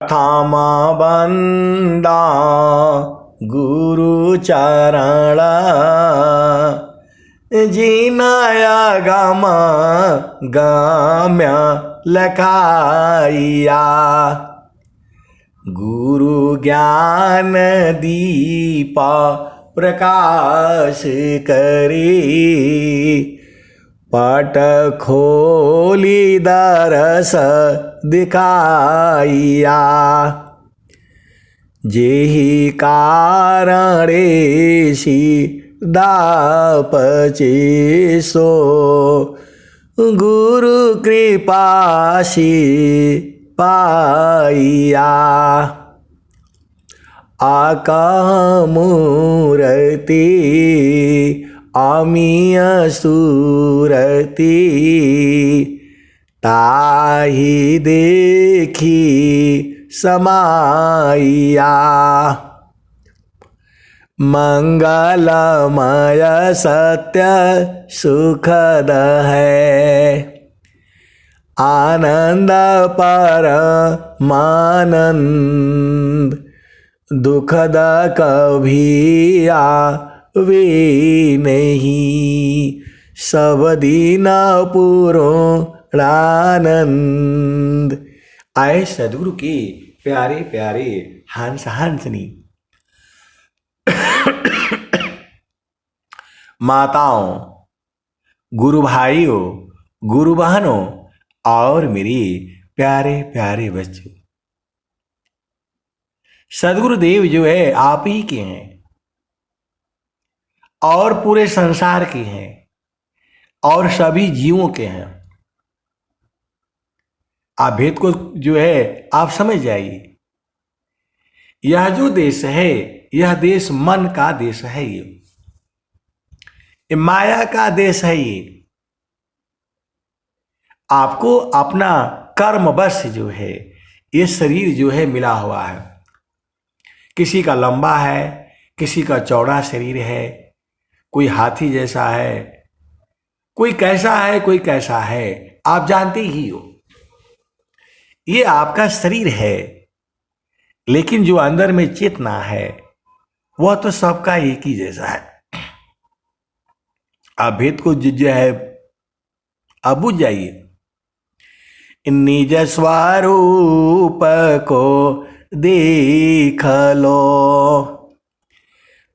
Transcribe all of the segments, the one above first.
थामा बंदा गुरु चरणा जीनाया गामा गाम्या लखाइया गुरु ज्ञान दीपा प्रकाश करे पट खोली दरस दिखाइया जेहि कारणे दापचे सो गुरु कृपासी पाइया आका मूर्ति आमिय सूरति ताहि देखी समाइया मंगलमय सत्य सुखद है आनंद परमानंद दुखद कभी आवे नहीं सब दिन पूर्णानंद। आए सदगुरु के प्यारे प्यारे हंस हंसनी माताओं, गुरु भाइयों, गुरु बहनों और मेरे प्यारे प्यारे बच्चों, सदगुरुदेव जो है आप ही के हैं और पूरे संसार के हैं और सभी जीवों के हैं। आप भेद को जो है आप समझ जाइए। यह जो देश है यह देश मन का देश है, ये माया का देश है। ये आपको अपना कर्मवश जो है ये शरीर जो है मिला हुआ है। किसी का लंबा है, किसी का चौड़ा शरीर है, कोई हाथी जैसा है, कोई कैसा है, कोई कैसा है, आप जानते ही हो। ये आपका शरीर है, लेकिन जो अंदर में चेतना है वह तो सबका एक ही जैसा है। आप भेद को जो है अब बुझ जाइए। निज स्वरूप को देख लो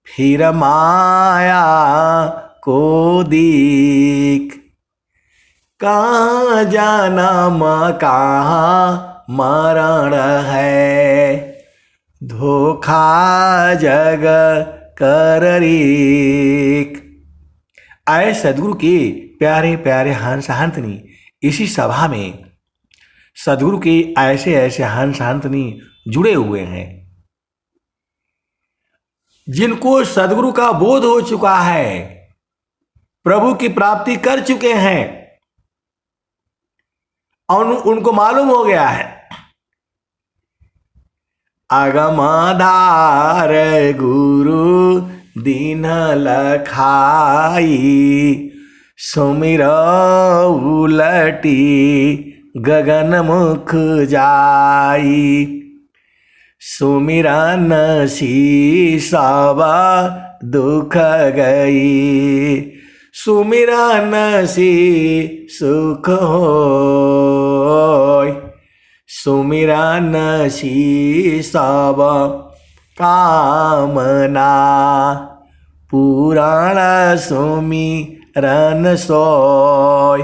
फिर माया को देख कहाँ जन्म कहाँ मरण है धोखा जग कर रेख। आए सदगुरु के प्यारे प्यारे हंस हंसनी, इसी सभा में सदगुरु के ऐसे ऐसे हंस हंसनी जुड़े हुए हैं जिनको सदगुरु का बोध हो चुका है, प्रभु की प्राप्ति कर चुके हैं और उनको मालूम हो गया है अगमधार गुरु दीन लखाई सुमिर उलटी गगन मुख जाई सुमिरन सब दुख गई सुमिरन सुख होय सुमिरन सब कामना पुराण सुमिरन सोय।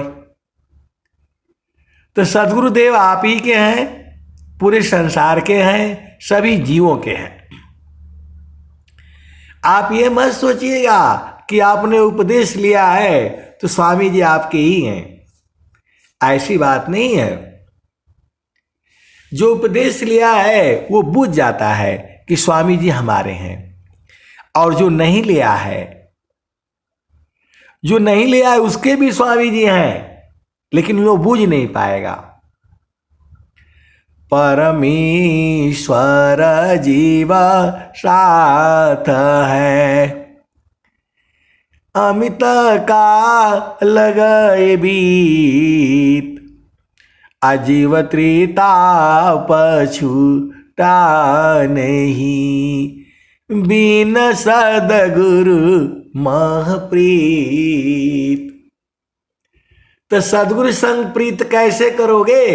तो सदगुरुदेव आप ही के हैं, पूरे संसार के हैं, सभी जीवों के हैं। आप ये मत सोचिएगा कि आपने उपदेश लिया है तो स्वामी जी आपके ही हैं, ऐसी बात नहीं है। जो उपदेश लिया है वो बुझ जाता है कि स्वामी जी हमारे हैं, और जो नहीं लिया है उसके भी स्वामी जी हैं, लेकिन वो बूझ नहीं पाएगा। परमेश्वर जीवा साथ है अमित का लगे बीत अजीव त्रिता पछूता नहीं, बिन सदगुरु महप्रीत। तो सदगुरु संग प्रीत कैसे करोगे?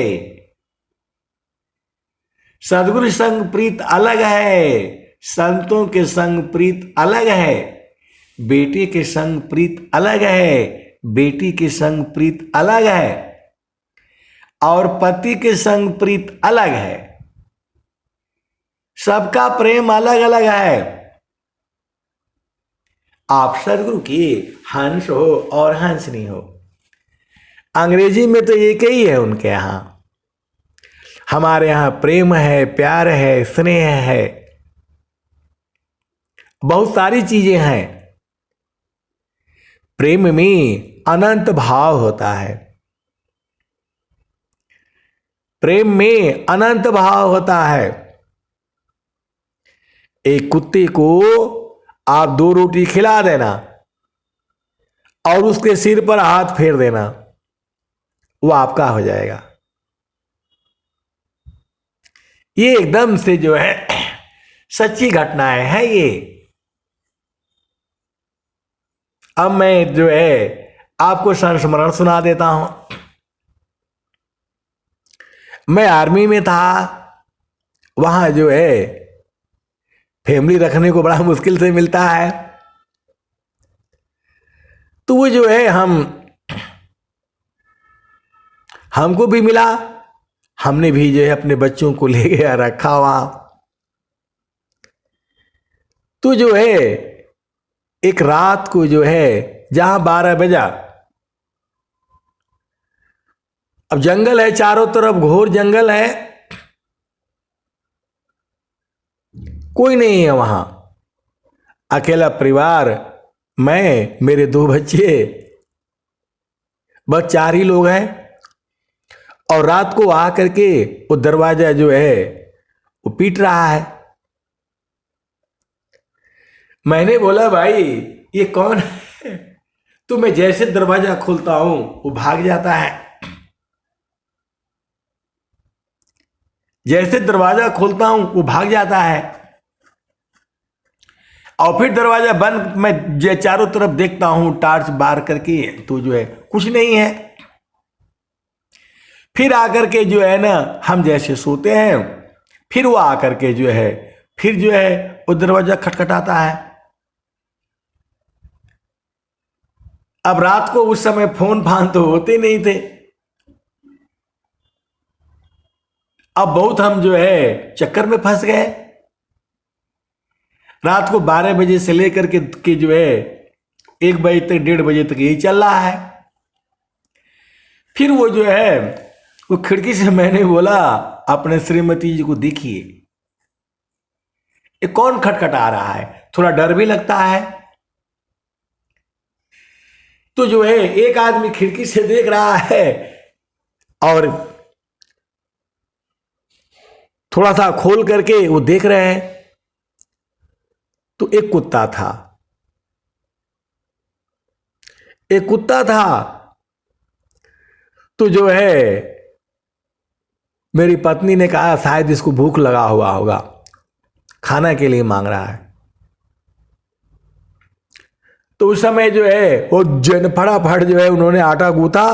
सदगुरु संग प्रीत अलग है, संतों के संग प्रीत अलग है, बेटे के संग प्रीत अलग है, बेटी के संग प्रीत अलग है, और पति के संग प्रीत अलग है। सबका प्रेम अलग अलग है। आप सदगुरु की हंस हो और हंसनी हो। अंग्रेजी में तो एक ही है उनके यहां। हमारे यहां प्रेम है, प्यार है, स्नेह है, बहुत सारी चीजें हैं। प्रेम में अनंत भाव होता है, प्रेम में अनंत भाव होता है। एक कुत्ते को आप 2 रोटी खिला देना और उसके सिर पर हाथ फेर देना, वो आपका हो जाएगा। ये एकदम से जो है सच्ची घटनाएं हैं ये। अब मैं जो है आपको संस्मरण सुना देता हूं। मैं आर्मी में था, वहां जो है फैमिली रखने को बड़ा मुश्किल से मिलता है। तो वो जो है हमको भी मिला, हमने भी जो है अपने बच्चों को ले गया, रखा वहां। तो जो है एक रात को जो है जहां 12 बजा, अब जंगल है चारों तरफ, घोर जंगल है, कोई नहीं है वहां, अकेला परिवार, मैं, मेरे 2 बच्चे, बस 4 ही लोग हैं। और रात को आकर के वो दरवाजा जो है वो पीट रहा है। मैंने बोला भाई ये कौन है? तो मैं जैसे दरवाजा खोलता हूं वो भाग जाता है। जैसे दरवाजा खोलता हूं वो भाग जाता है, और फिर दरवाजा बंद, मैं चारों तरफ देखता हूं टार्च बार करके, तो जो है कुछ नहीं है। फिर आकर के जो है ना हम जैसे सोते हैं, फिर वो आकर के जो है फिर जो है वो दरवाजा खटखटाता है। अब रात को उस समय फोन फान तो होते नहीं थे। अब बहुत हम जो है चक्कर में फंस गए। रात को 12 बजे से लेकर के जो है 1 बजे तक, 1:30 बजे तक यही चल रहा है। फिर वो जो है वो खिड़की से मैंने बोला अपने श्रीमती जी को, देखिए ये कौन खटखटा रहा है, थोड़ा डर भी लगता है। तो जो है एक आदमी खिड़की से देख रहा है और थोड़ा सा खोल करके वो देख रहे हैं, तो एक कुत्ता था, एक कुत्ता था। तो जो है मेरी पत्नी ने कहा शायद इसको भूख लगा हुआ होगा, खाना के लिए मांग रहा है। तो उस समय जो है वो फटाफट जो है उन्होंने आटा गूंथा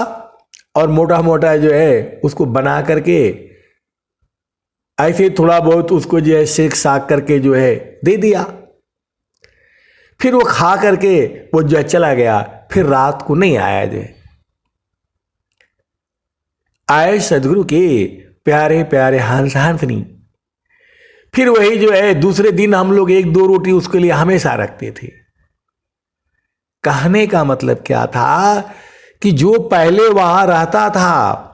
और मोटा मोटा जो है उसको बना करके ऐसे थोड़ा बहुत उसको जो है सेक साक करके जो है दे दिया। फिर वो खा करके वो जो है चला गया। फिर रात को नहीं आया। जो आए सदगुरु के प्यारे प्यारे हंस हंसनी। फिर वही जो है दूसरे दिन हम लोग 1-2 रोटी उसके लिए हमेशा रखते थे। कहने का मतलब क्या था कि जो पहले वहां रहता था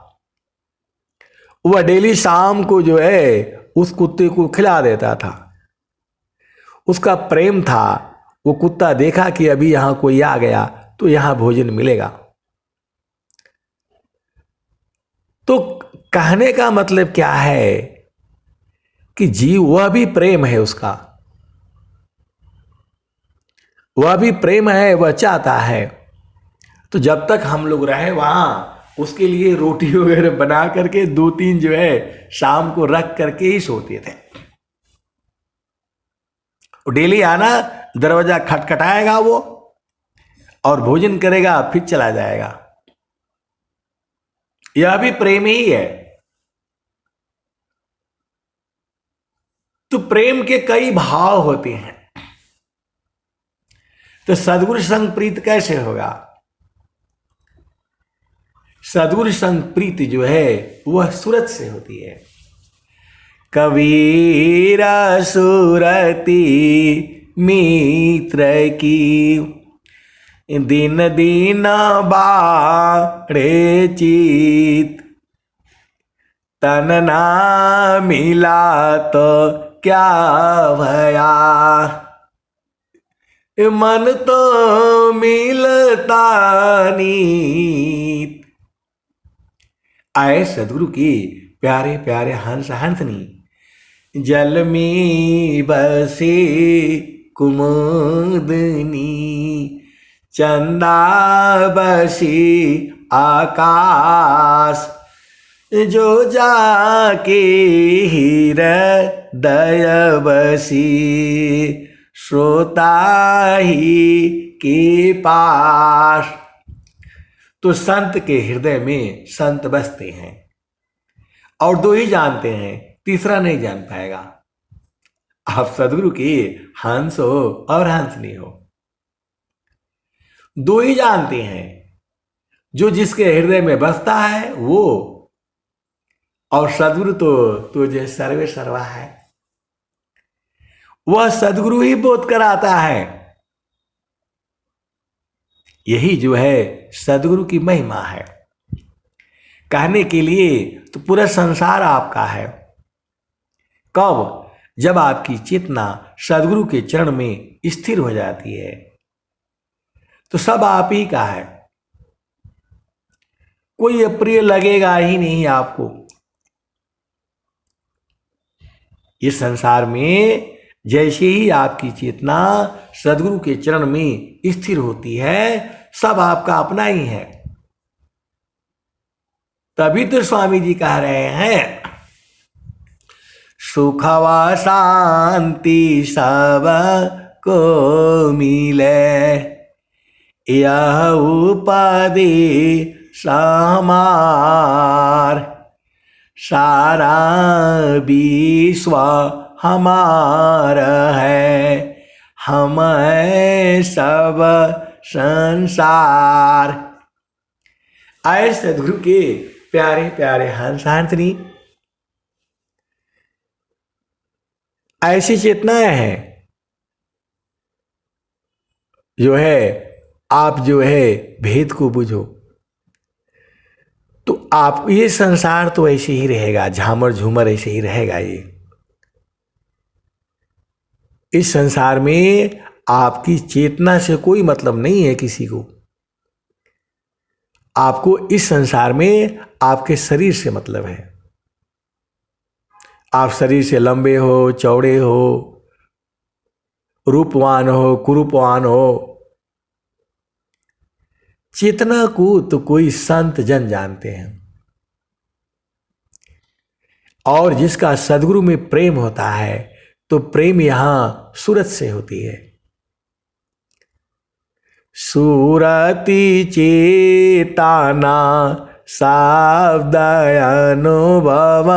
वह डेली शाम को जो है उस कुत्ते को खिला देता था। उसका प्रेम था। वो कुत्ता देखा कि अभी यहां कोई आ गया तो यहां भोजन मिलेगा। तो कहने का मतलब क्या है कि जीव वह भी प्रेम है, उसका वह भी प्रेम है, वह चाहता है। तो जब तक हम लोग रहे वहां उसके लिए रोटी वगैरह बना करके 2-3 जो है शाम को रख करके ही सोते थे। डेली आना, दरवाजा खटखटाएगा वो और भोजन करेगा, फिर चला जाएगा। यह भी प्रेम ही है। तो प्रेम के कई भाव होते हैं। तो सद्गुरु संग प्रीत कैसे होगा? सद्गुरु संग प्रीति जो है वह सूरत से होती है। कबीर सुरती मित्र की, दिन दिन बाढ़े चित, तन ना मिला तो क्या भया, मन तो मिलता नीत। आए सद्गुरु की प्यारे प्यारे हंस हंसनी, जल में बसे कुमुदनी, चंदा बसी आकाश, जो जाके हृदय बसी, श्रोता ही के पास। तो संत के हृदय में संत बसते हैं, और 2 ही जानते हैं, तीसरा नहीं जान पाएगा। आप सद्गुरु की हंस हो और हंसनी हो, 2 ही जानते हैं, जो जिसके हृदय में बसता है वो, और सद्गुरु तो जो सर्वे सर्वा है, वह सद्गुरु ही बोध कराता है। यही जो है सद्गुरु की महिमा है। कहने के लिए तो पूरा संसार आपका है। कब? जब आपकी चेतना सद्गुरु के चरण में स्थिर हो जाती है, तो सब आप ही का है। कोई अप्रिय लगेगा ही नहीं आपको। इस संसार में जैसे ही आपकी चेतना सद्गुरु के चरण में स्थिर होती है, सब आपका अपना ही है। तभी तो स्वामी जी कह रहे हैं, सुख व शांति सब को मिले, यह उपदेश हमार, सारा विश्व हमारा है, हम है सब संसार। आए सद्गुरु के प्यारे प्यारे हंस हंसनी, ऐसी चेतनाएं हैं जो है, आप जो है भेद को बुझो तो आप, ये संसार तो ऐसे ही रहेगा, झामर झूमर ऐसे ही रहेगा। ये इस संसार में आपकी चेतना से कोई मतलब नहीं है किसी को। आपको इस संसार में आपके शरीर से मतलब है। आप शरीर से लंबे हो, चौड़े हो, रूपवान हो, कुरूपवान हो, चेतना को तो कोई संत जन जानते हैं। और जिसका सद्गुरु में प्रेम होता है, तो प्रेम यहां सूरत से होती है। सूरती चेतना शब्द अनुभव,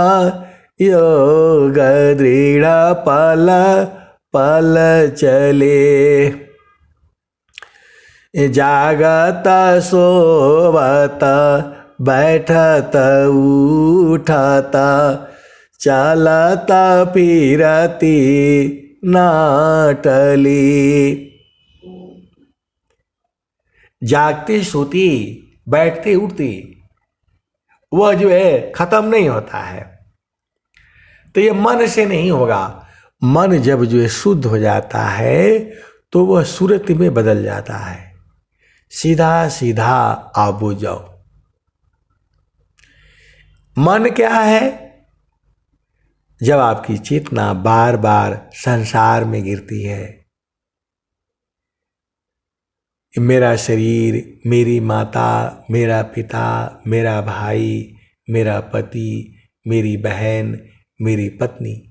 योग दृढ़ पल पल चले, जागत सोवत बैठत उठत, चलत फिरती नाटली। जागते सोती, बैठते उठते, वह जो है खत्म नहीं होता है। तो ये मन से नहीं होगा। मन जब जो है शुद्ध हो जाता है, तो वह सूरत में बदल जाता है। सीधा सीधा आबो जाओ। मन क्या है? जब आपकी चेतना बार बार संसार में गिरती है, मेरा शरीर, मेरी माता, मेरा पिता, मेरा भाई, मेरा पति, मेरी बहन, मेरी पत्नी,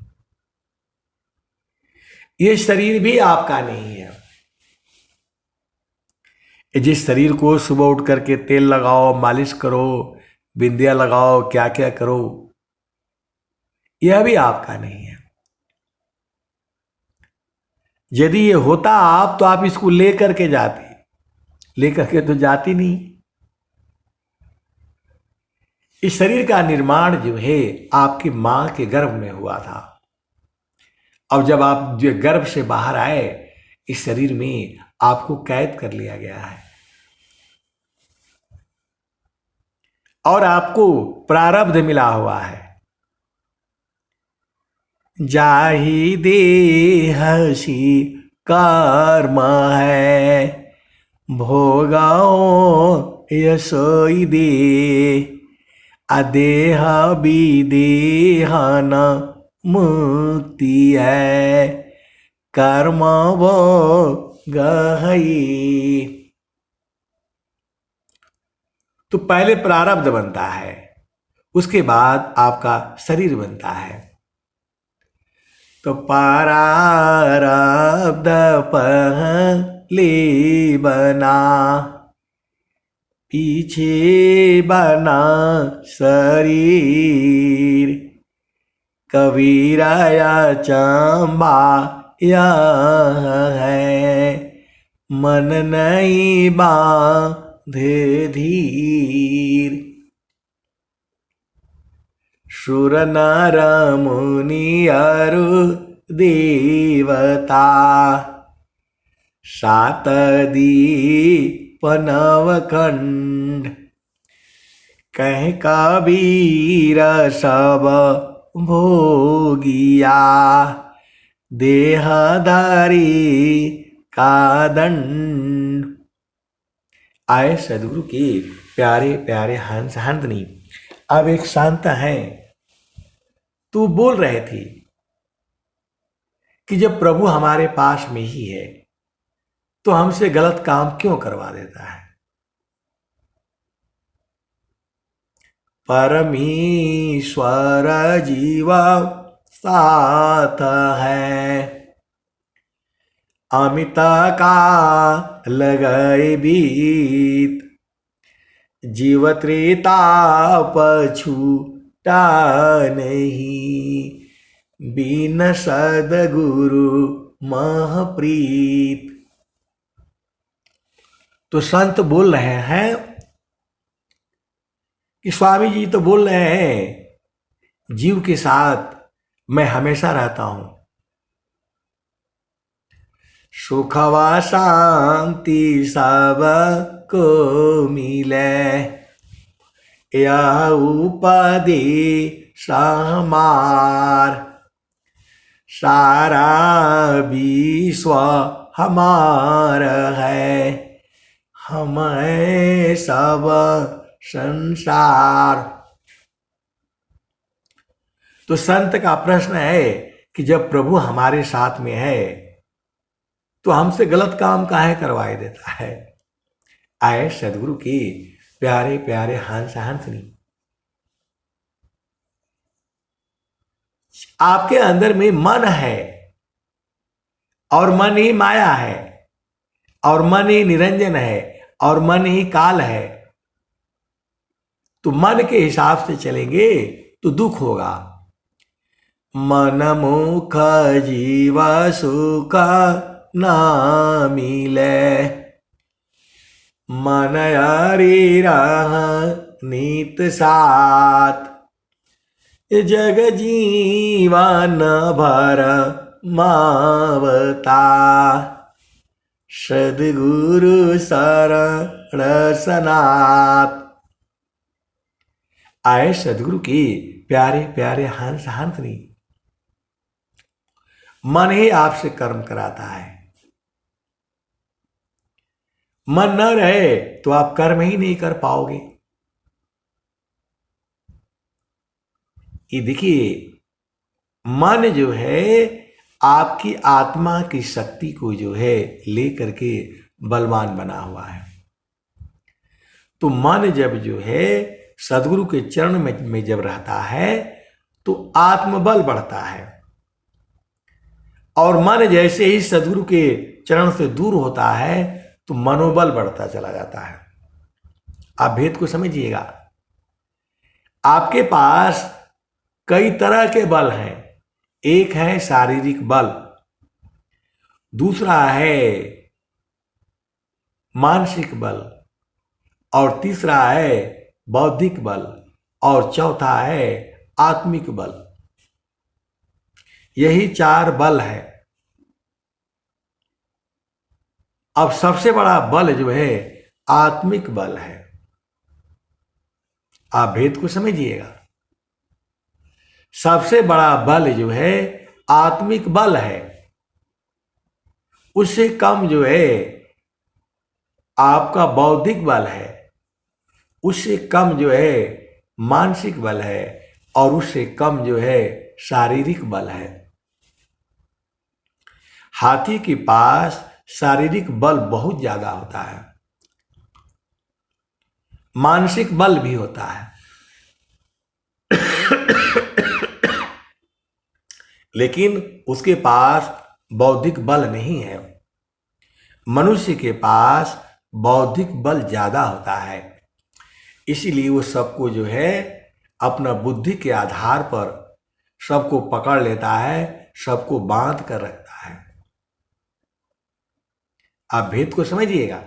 ये शरीर भी आपका नहीं है। जिस शरीर को सुबह उठ करके तेल लगाओ, मालिश करो, बिंदिया लगाओ, क्या क्या करो, यह भी आपका नहीं है। यदि ये होता आप, तो आप इसको लेकर के जाते, लेकर के तो जाती नहीं। इस शरीर का निर्माण जो है आपकी मां के गर्भ में हुआ था। अब जब आप जो गर्भ से बाहर आए, इस शरीर में आपको कैद कर लिया गया है और आपको प्रारब्ध मिला हुआ है। जाहि देहसी कर्म है, भोगाओ यशोई दे, अदेह विदेहन मुक्ति है, कर्म वो गहई। तो पहले प्रारब्ध बनता है, उसके बाद आपका शरीर बनता है। तो प्रारब्ध पहले बना, पीछे बना शरीर, कबीरा या चंबा यह है, मन नहीं बांधे धीर। सुर नर मुनि अरु देवता, सात दीप नवखंड, कह कबीर सब भोगिया, देहधारी का दंड। आए सदगुरु के प्यारे प्यारे हंस हंसनी। अब एक संत है, तू बोल रहे थे कि जब प्रभु हमारे पास में ही है तो हमसे गलत काम क्यों करवा देता है। परमेश्वर जीवा साथ है, अमित का लगाए बीत, जीव त्रेता पछूटा नहीं, बिन सदगुरु महप्रीत। तो संत बोल रहे हैं कि स्वामी जी तो बोल रहे हैं जीव के साथ मैं हमेशा रहता हूं, सुख व शांति सब को मिले, यह उपदेश हमार, सारा विश्व हमार है, हम हैं सब संसार। तो संत का प्रश्न है कि जब प्रभु हमारे साथ में है तो हमसे गलत काम काहे करवाए देता है। आए सदगुरु के प्यारे प्यारे हंस हंसनी। आपके अंदर में मन है और मन ही माया है और मन ही निरंजन है और मन ही काल है। तो मन के हिसाब से चलेंगे तो दुख होगा। मन मुख जीव सुख ना मिले, मन हरि रह नीत साथ, जग जीवन भर मावता, सद्गुरु शरण सनात। आए सदगुरु के प्यारे प्यारे हंस हंसनी। मन ही आपसे कर्म कराता है। मन न रहे तो आप कर्म ही नहीं कर पाओगे। ये देखिए, मन जो है आपकी आत्मा की शक्ति को जो है लेकर के बलवान बना हुआ है। तो मन जब जो है सदगुरु के चरण में जब रहता है तो आत्मबल बढ़ता है, और मन जैसे ही सदगुरु के चरण से दूर होता है तो मनोबल बढ़ता चला जाता है। आप भेद को समझिएगा। आपके पास कई तरह के बल हैं। एक है शारीरिक बल, दूसरा है मानसिक बल, और तीसरा है बौद्धिक बल, और चौथा है आत्मिक बल। यही 4 बल है। अब सबसे बड़ा बल जो है आत्मिक बल है। आप भेद को समझिएगा। सबसे बड़ा बल जो है आत्मिक बल है। उससे कम जो है आपका बौद्धिक बल है, उससे कम जो है मानसिक बल है, और उससे कम जो है शारीरिक बल है। हाथी के पास शारीरिक बल बहुत ज्यादा होता है, मानसिक बल भी होता है, लेकिन उसके पास बौद्धिक बल नहीं है। मनुष्य के पास बौद्धिक बल ज्यादा होता है, इसीलिए वो सबको जो है अपना बुद्धि के आधार पर सबको पकड़ लेता है, सबको बांध कर रखता है। आप भेद को समझिएगा।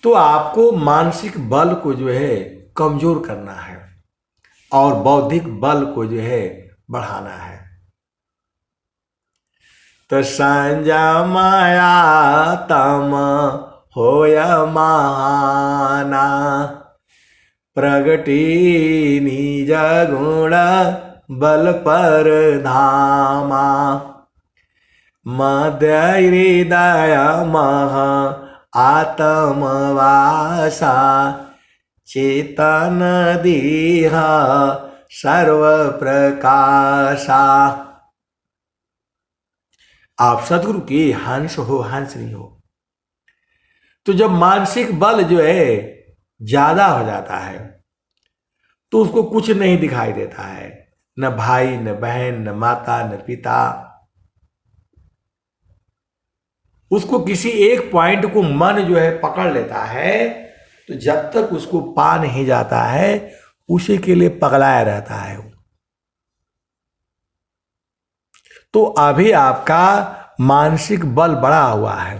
तो आपको मानसिक बल को जो है कमजोर करना है और बौद्धिक बल को जो है बढ़ाना है। तो संजा माया तम होय महाना, प्रगति निज गुण बल पर धामा, मध्य हृदय मह आत्मवासा, चेतन दीह सर्व प्रकाशा। आप सदगुरु के हंस हो, हंसनी हो। तो जब मानसिक बल जो है ज्यादा हो जाता है तो उसको कुछ नहीं दिखाई देता है, न भाई न बहन न माता न पिता। उसको किसी एक पॉइंट को मन जो है पकड़ लेता है, तो जब तक उसको पा नहीं जाता है उसी के लिए पगलाया रहता है। तो अभी आपका मानसिक बल बढ़ा हुआ है।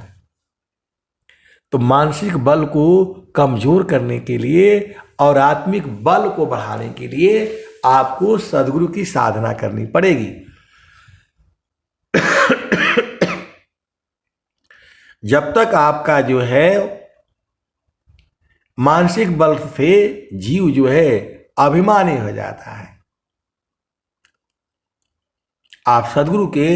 तो मानसिक बल को कमजोर करने के लिए और आत्मिक बल को बढ़ाने के लिए आपको सद्गुरु की साधना करनी पड़ेगी। जब तक आपका जो है मानसिक बल से जीव जो है अभिमानी हो जाता है, आप सद्गुरु के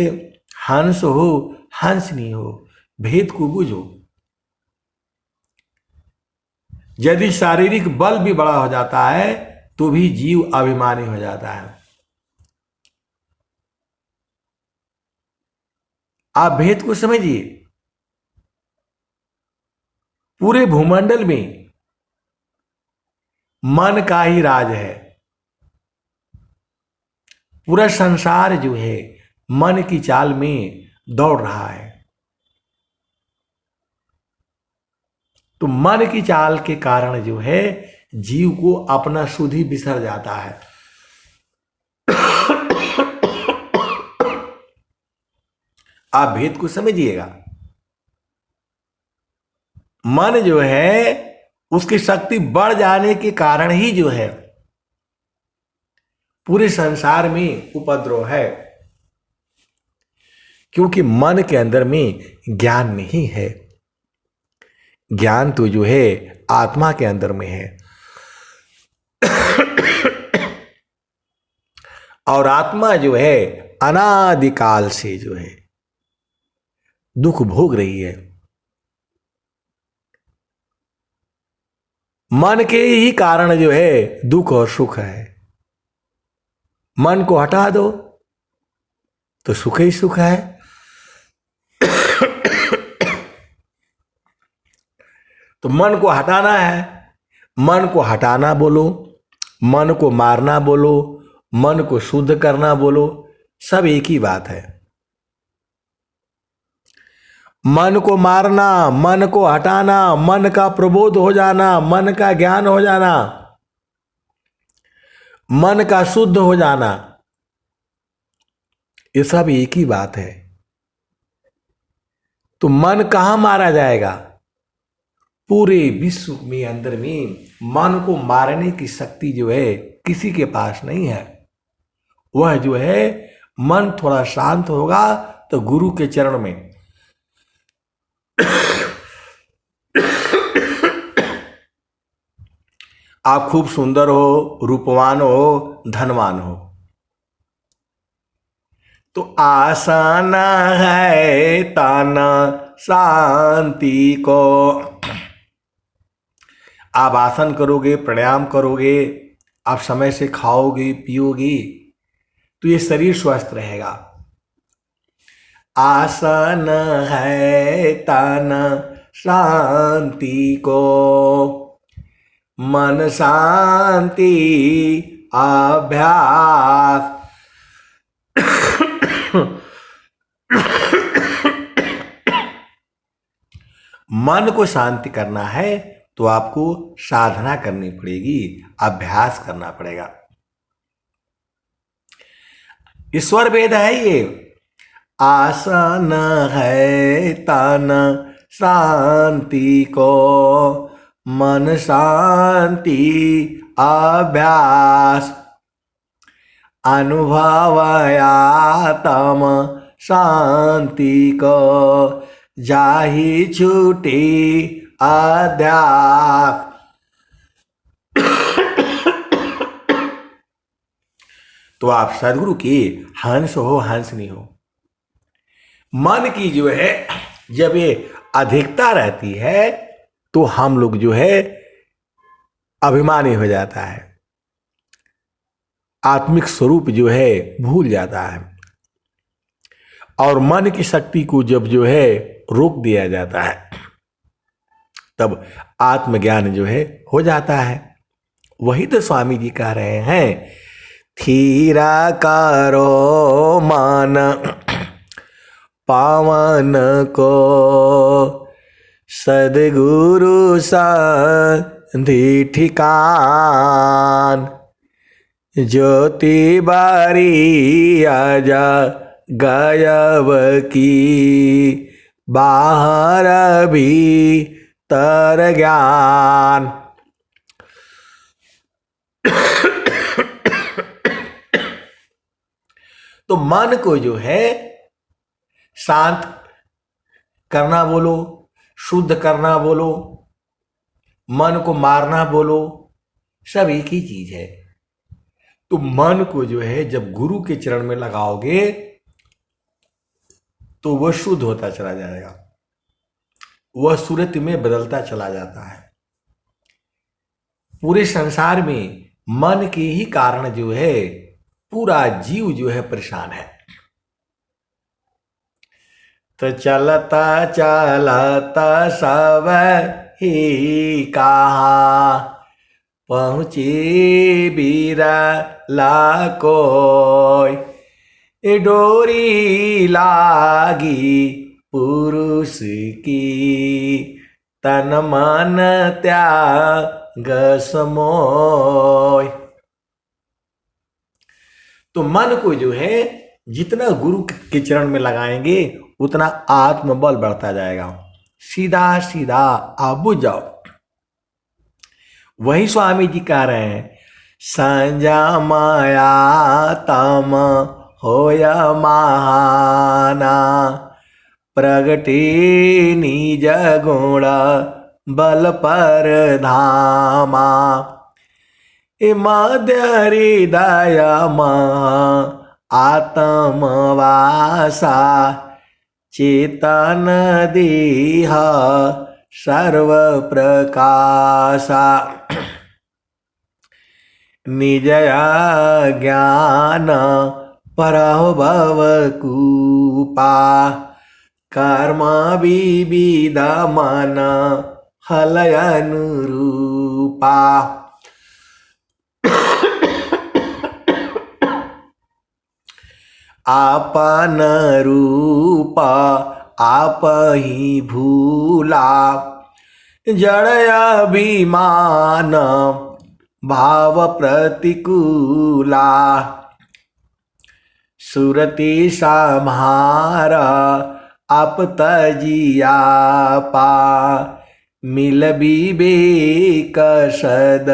हंस हो, हंसनी हो, भेद को बुझो। यदि शारीरिक बल भी बड़ा हो जाता है तो भी जीव अभिमानी हो जाता है। आप भेद को समझिए। पूरे भूमंडल में मन का ही राज है। पूरा संसार जो है मन की चाल में दौड़ रहा है। तो मन की चाल के कारण जो है जीव को अपना सुध ही बिसर जाता है। आप भेद को समझिएगा। मन जो है उसकी शक्ति बढ़ जाने के कारण ही जो है पूरे संसार में उपद्रव है, क्योंकि मन के अंदर में ज्ञान नहीं है। ज्ञान तो जो है आत्मा के अंदर में है, और आत्मा जो है अनादिकाल से जो है दुख भोग रही है। मन के ही कारण जो है दुख और सुख है। मन को हटा दो तो सुख ही सुख है। तो मन को हटाना है, मन को हटाना बोलो, मन को मारना बोलो, मन को शुद्ध करना बोलो, सब एक ही बात है। मन को मारना, मन को हटाना, मन का प्रबोध हो जाना, मन का ज्ञान हो जाना, मन का शुद्ध हो जाना, ये सब एक ही बात है। तो मन कहां मारा जाएगा? पूरे विश्व में अंदर में मन को मारने की शक्ति जो है किसी के पास नहीं है। वह जो है मन थोड़ा शांत होगा तो गुरु के चरण में आप खूब सुंदर हो, रूपवान हो, धनवान हो, तो आसान है ताना शांति को। आप आसन करोगे, प्राणायाम करोगे, आप समय से खाओगे पियोगे तो ये शरीर स्वस्थ रहेगा। आसन है ताना शांति को, मन शांति अभ्यास। मन को शांति करना है तो आपको साधना करनी पड़ेगी, अभ्यास करना पड़ेगा। ईश्वर वेद है ये। आसन है तन शांति को, मन शांति अभ्यास। अनुभव आत्म शांति को, जाहि छूटी अध्यास। तो आप सदगुरु के हंस हो, हंसनी हो। मन की जो है जब ये अधिकता रहती है तो हम लोग जो है अभिमानी हो जाता है, आत्मिक स्वरूप जो है भूल जाता है। और मन की शक्ति को जब जो है रोक दिया जाता है तब आत्मज्ञान जो है हो जाता है। वही तो स्वामी जी कह रहे हैं, थीरा करो मन पावन को, सदगुरु संधि ठिकान। ज्योति बारी आजा गायब की, बाहर भी तर ज्ञान। तो मन को जो है शांत करना बोलो, शुद्ध करना बोलो, मन को मारना बोलो, सब एक ही चीज है। तो मन को जो है जब गुरु के चरण में लगाओगे तो वह शुद्ध होता चला जाएगा, वह सूरत में बदलता चला जाता है। पूरे संसार में मन के ही कारण जो है पूरा जीव जो है परेशान है। तो चलता चलता सब ही कहा, पहुंची बिरला कोई। डोरी लागी पुरुष की, तन मन त्याग समोय। तो मन को जो है जितना गुरु के चरण में लगाएंगे उतना आत्मबल बढ़ता जाएगा। सीधा सीधा आप बुझ जाओ। वही स्वामी जी कह रहे हैं, संजा माया तम होया महाना, प्रगटे निज गुण बल पर धामा। मध्य हृदय आत्मवासा, चेतन दीह सर्व प्रकाशा। निजया ज्ञान परभव कूपा, कर्म विविध मन हलय अनुरूपा। आपन रूप आप ही भूला, जड़ अभिमान भाव प्रतिकूला। सुरति सम्हारा आप तजिया पा, मिल विवेक सद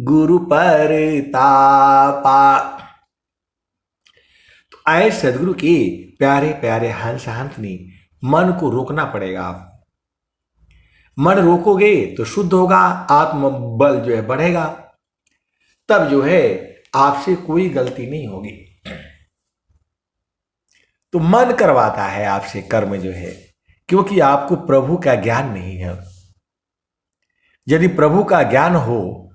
गुरु परतापा। आए सदगुरु के प्यारे प्यारे हंस हंसनी, मन को रोकना पड़ेगा। आप मन रोकोगे तो शुद्ध होगा, आत्मबल जो है बढ़ेगा, तब जो है आपसे कोई गलती नहीं होगी। तो मन करवाता है आपसे कर्म जो है, क्योंकि आपको प्रभु का ज्ञान नहीं है। यदि प्रभु का ज्ञान हो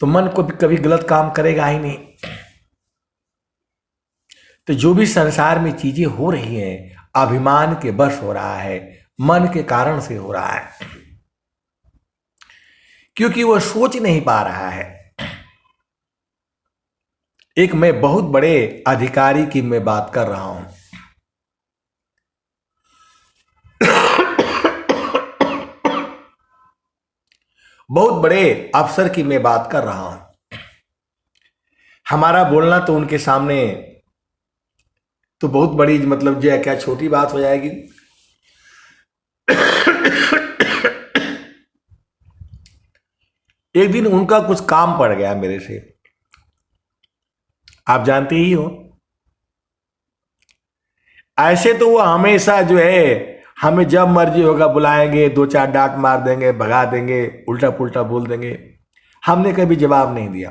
तो मन को कभी गलत काम करेगा ही नहीं। तो जो भी संसार में चीजें हो रही हैं, अभिमान के वश हो रहा है, मन के कारण से हो रहा है, क्योंकि वह सोच नहीं पा रहा है। एक मैं बहुत बड़े अधिकारी की मैं बात कर रहा हूं। बहुत बड़े अफसर की मैं बात कर रहा हूं। हमारा बोलना तो उनके सामने तो बहुत बड़ी मतलब जो है क्या छोटी बात हो जाएगी। एक दिन उनका कुछ काम पड़ गया मेरे से, आप जानते ही हो। ऐसे तो वो हमेशा जो है हमें जब मर्जी होगा बुलाएंगे, दो चार डांट मार देंगे, भगा देंगे, उल्टा पुल्टा बोल देंगे। हमने कभी जवाब नहीं दिया।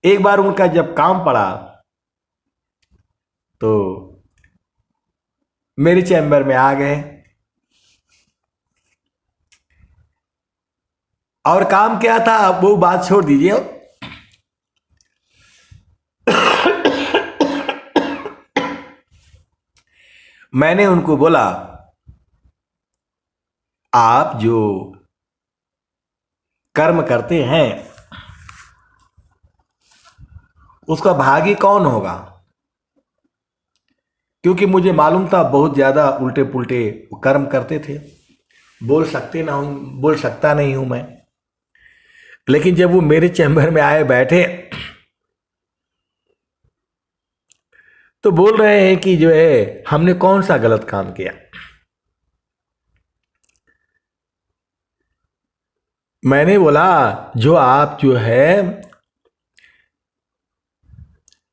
एक बार उनका जब काम पड़ा तो मेरे चैम्बर में आ गए, और काम क्या था अब वो बात छोड़ दीजिए। मैंने उनको बोला, आप जो कर्म करते हैं उसका भागी कौन होगा? क्योंकि मुझे मालूम था बहुत ज्यादा उल्टे पुल्टे कर्म करते थे। बोल सकता नहीं हूं मैं। लेकिन जब वो मेरे चैम्बर में आए बैठे तो बोल रहे हैं कि जो है हमने कौन सा गलत काम किया। मैंने बोला, जो आप जो है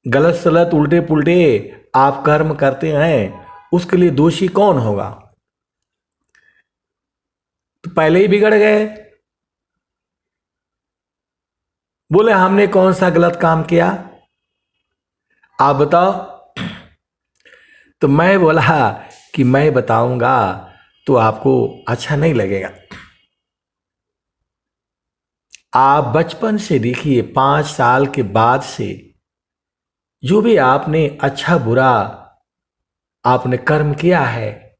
गलत सलत उल्टे पुल्टे आप कर्म करते हैं उसके लिए दोषी कौन होगा? तो पहले ही बिगड़ गए। बोले हमने कौन सा गलत काम किया, आप बताओ। तो मैं बोला कि मैं बताऊंगा तो आपको अच्छा नहीं लगेगा। आप बचपन से देखिए, 5 साल के बाद से जो भी आपने अच्छा बुरा आपने कर्म किया है,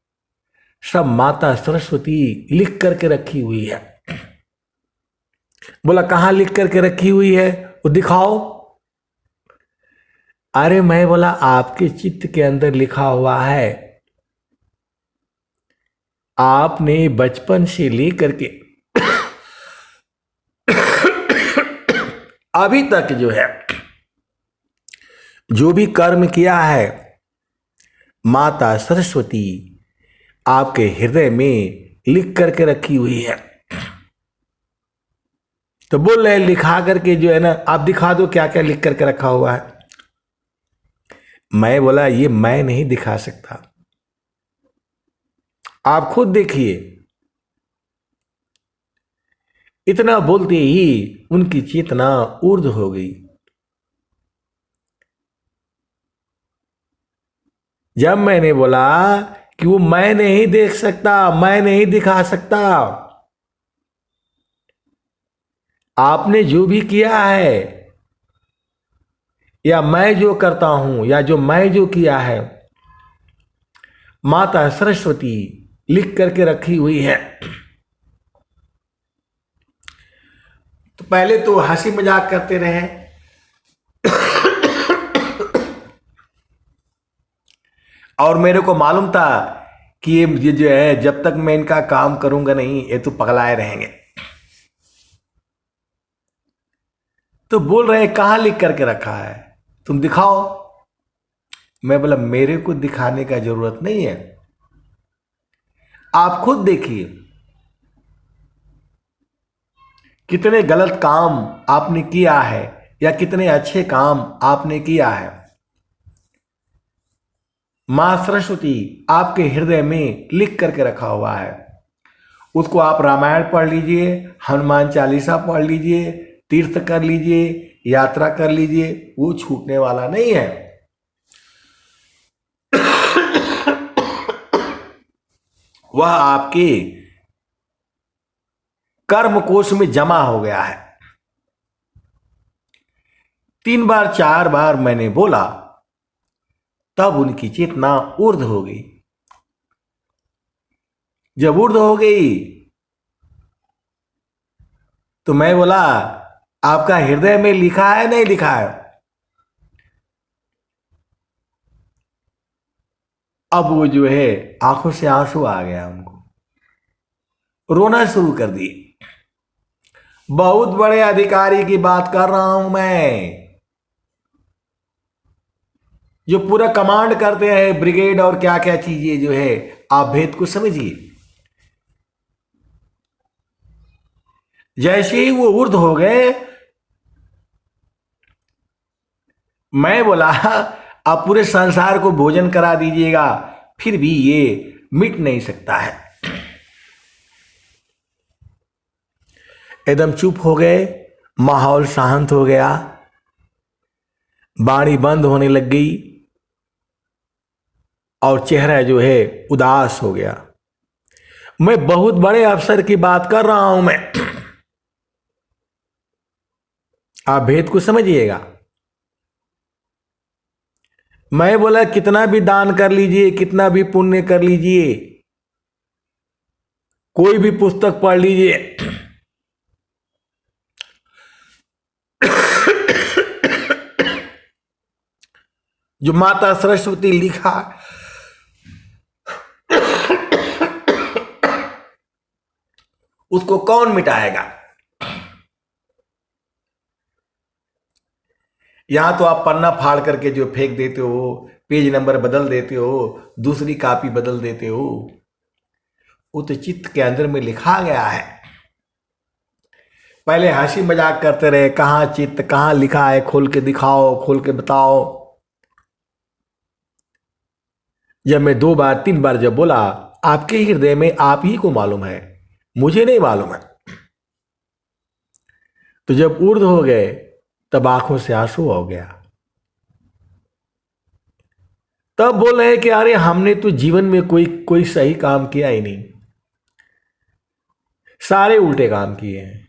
सब माता सरस्वती लिख करके रखी हुई है। बोला कहां लिख करके रखी हुई है, वो दिखाओ। अरे मैं बोला आपके चित्त के अंदर लिखा हुआ है। आपने बचपन से लेकर के अभी तक जो है जो भी कर्म किया है, माता सरस्वती आपके हृदय में लिख करके रखी हुई है। तो बोल रहे लिखा करके जो है ना, आप दिखा दो क्या क्या लिख करके रखा हुआ है। मैं बोला ये मैं नहीं दिखा सकता, आप खुद देखिए। इतना बोलते ही उनकी चेतना ऊर्ध्व हो गई। जब मैंने बोला कि वो मैं नहीं देख सकता, मैं नहीं दिखा सकता, आपने जो भी किया है या मैं जो करता हूं या जो मैं जो किया है, माता सरस्वती लिख करके रखी हुई है। पहले तो हंसी मजाक करते रहे, और मेरे को मालूम था कि ये जो है जब तक मैं इनका काम करूंगा नहीं ये तो पगलाए रहेंगे। तो बोल रहे कहां लिख करके रखा है, तुम दिखाओ। मैं बोला मेरे को दिखाने का जरूरत नहीं है, आप खुद देखिए कितने गलत काम आपने किया है या कितने अच्छे काम आपने किया है। मां सरस्वती आपके हृदय में लिख करके रखा हुआ है, उसको आप रामायण पढ़ लीजिए, हनुमान चालीसा पढ़ लीजिए, तीर्थ कर लीजिए, यात्रा कर लीजिए, वो छूटने वाला नहीं है। वह आपके कर्म कोश में जमा हो गया है। 3 बार 4 बार मैंने बोला, तब उनकी चेतना ऊर्ध्व हो गई। जब ऊर्ध्व हो गई तो मैं बोला आपका हृदय में लिखा है नहीं लिखा है। अब वो जो है आंखों से आंसू आ गया, उनको रोना शुरू कर दिए। बहुत बड़े अधिकारी की बात कर रहा हूं मैं, जो पूरा कमांड करते हैं ब्रिगेड और क्या क्या चीजें जो है, आप भेद को समझिए। जैसे ही वो ऊर्ध्व हो गए, मैं बोला आप पूरे संसार को भोजन करा दीजिएगा फिर भी ये मिट नहीं सकता है। एकदम चुप हो गए, माहौल शांत हो गया, बाणी बंद होने लग गई और चेहरा जो है उदास हो गया। मैं बहुत बड़े अफसर की बात कर रहा हूं मैं, आप भेद को समझिएगा। मैं बोला कितना भी दान कर लीजिए, कितना भी पुण्य कर लीजिए, कोई भी पुस्तक पढ़ लीजिए, जो माता सरस्वती लिखा उसको कौन मिटाएगा। यहां तो आप पन्ना फाड़ करके जो फेंक देते हो, पेज नंबर बदल देते हो, दूसरी कॉपी बदल देते हो, वो तो चित्त के अंदर में लिखा गया है। पहले हंसी मजाक करते रहे, कहां चित्त कहां लिखा है, खोल के दिखाओ, खोल के बताओ। जब मैं 2 बार 3 बार जब बोला, आपके हृदय में आप ही को मालूम है, मुझे नहीं मालूम है। तो जब ऊर्ध्व हो गए तब आंखों से आंसू हो गया। तब बोल रहे कि अरे हमने तो जीवन में कोई सही काम किया ही नहीं, सारे उल्टे काम किए हैं।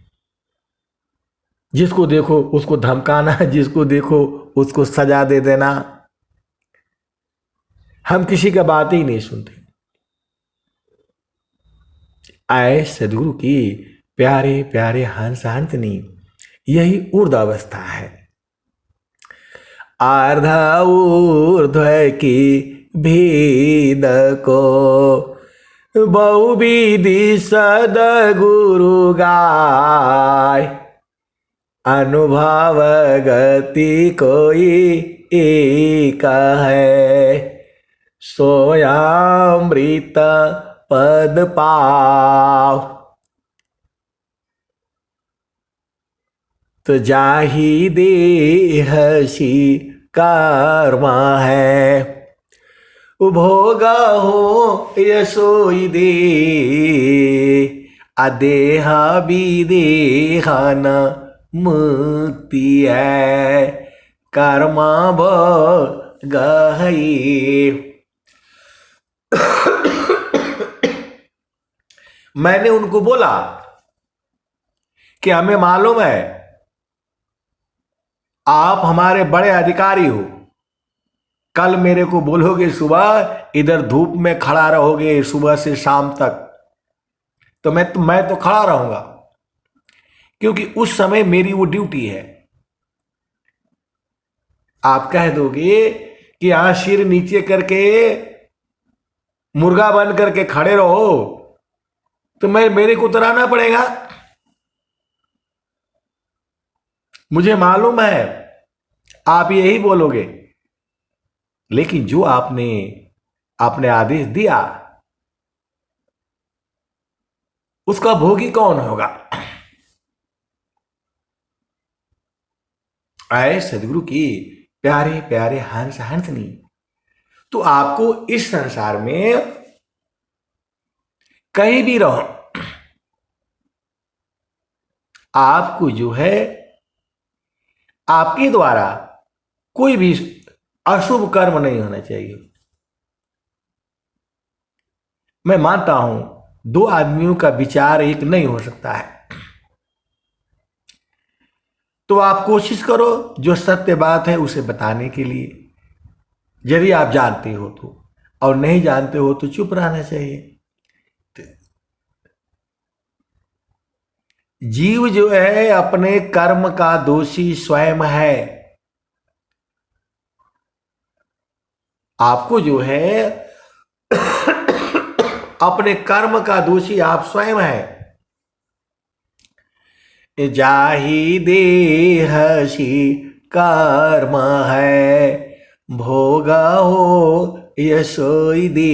जिसको देखो उसको धमकाना, जिसको देखो उसको सजा दे देना, हम किसी का बात ही नहीं सुनते। आए सदगुरु की प्यारे प्यारे हंस हंसनी, यही ऊर्ध्व अवस्था है। आर्धा ऊर्ध्व की भेद को बहुविधि सदगुरु गाय, अनुभव गति कोई एक है, सोयामृत पद पाव। तो जाहि देह सी कर्मा है, भोग हो यशोई दे, अदेह विदेहन मुक्ति है, कर्मा भोग है। मैंने उनको बोला कि हमें मालूम है आप हमारे बड़े अधिकारी हो, कल मेरे को बोलोगे सुबह इधर धूप में खड़ा रहोगे सुबह से शाम तक, तो मैं तो खड़ा रहूंगा। क्योंकि उस समय मेरी वो ड्यूटी है। आप कह दोगे कि यहां सिर नीचे करके मुर्गा बन करके खड़े रहो, तो मेरे को उतराना पड़ेगा। मुझे मालूम है आप यही बोलोगे, लेकिन जो आपने आपने आदेश दिया उसका भोगी कौन होगा? आए सदगुरु की प्यारे प्यारे हंस हंसनी, तो आपको इस संसार में कहीं भी रहो, आपको जो है आपके द्वारा कोई भी अशुभ कर्म नहीं होना चाहिए। मैं मानता हूं दो आदमियों का विचार एक नहीं हो सकता है, तो आप कोशिश करो जो सत्य बात है उसे बताने के लिए, यदि आप जानते हो तो, और नहीं जानते हो तो चुप रहना चाहिए। जीव जो है अपने कर्म का दोषी स्वयं है। आपको जो है अपने कर्म का दोषी आप स्वयं है। जाहि देहसी कर्म है, भोग हो यशोई दे,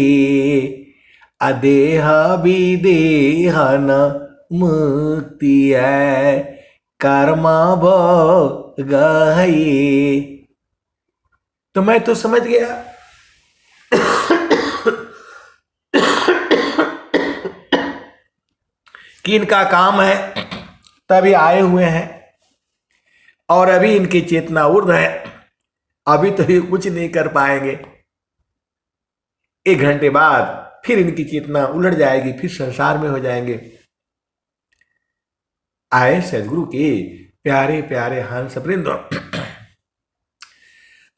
अदेह विदेहन मुक्ति है, कर्म भोग है। तो मैं तो समझ गया कि इनका काम है, तभी आए हुए हैं, और अभी इनकी चेतना ऊर्ध्व है, अभी तो ये कुछ नहीं कर पाएंगे। 1 घंटे बाद फिर इनकी चेतना उलट जाएगी, फिर संसार में हो जाएंगे। आए सदगुरु के प्यारे प्यारे हंस वृंद,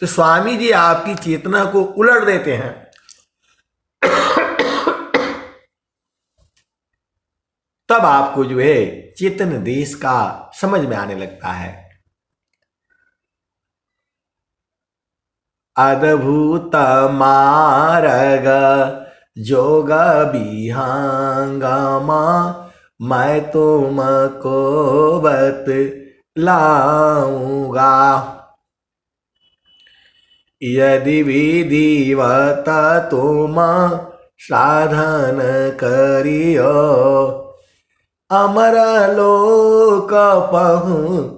तो स्वामी जी आपकी चेतना को उलट देते हैं। तब आपको जो है चेतन देश का समझ में आने लगता है। अद्भुत मार्ग जोग विहंगमा, मैं तुमको बतलाऊंगा, यदि विधिवत तुम साधन करियो, अमर लोक पहुँचाऊंगा,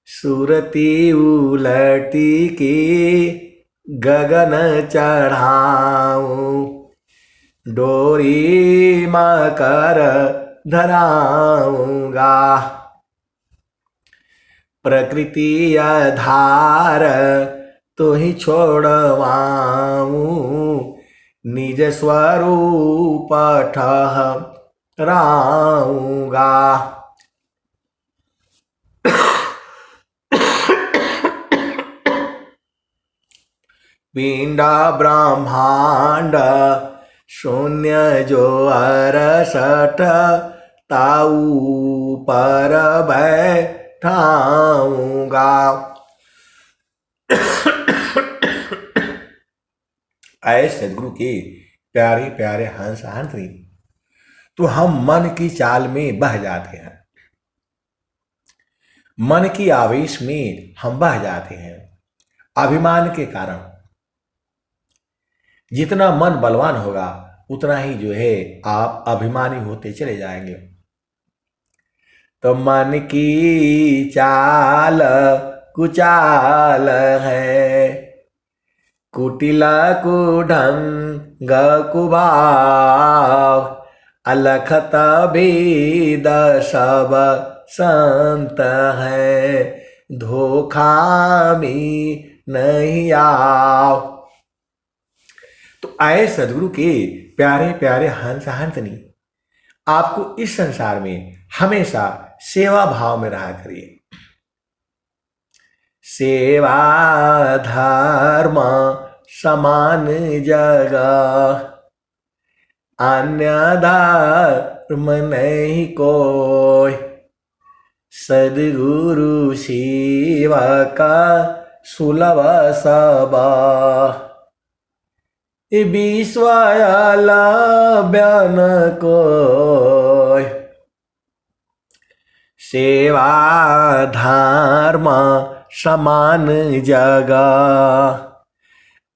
सुरती उलटी के गगन चढ़ाऊं, डोरी मकर धराऊंगा, प्रकृति आधार तो ही छोड़वाऊं, निज स्वरूप ठहराऊंगा। पिंड ब्रह्मांड शून्य जो 68, ताऊ पर बैठाऊंगा। ऐ सदगुरु के प्यारे प्यारे हंस हंसनी, तो हम मन की चाल में बह जाते हैं, मन की आवेश में हम बह जाते हैं, अभिमान के कारण। जितना मन बलवान होगा उतना ही जो है आप अभिमानी होते चले जाएंगे। तो मन की चाल कुचाल है, कुटिल कुढंग कुभाव, अलखत भेद सब संत है, धोखा में नहीं आओ। तो आए सदगुरु के प्यारे प्यारे हंस हंसनी, आपको इस संसार में हमेशा सेवा भाव में रहा करिए। सेवा धर्म समान जगह, अन्यथा नहीं कोई, सदगुरु सेवा का सुलभ सबा, विश्वायाला बयान कोई, सेवा धर्म समान जगा,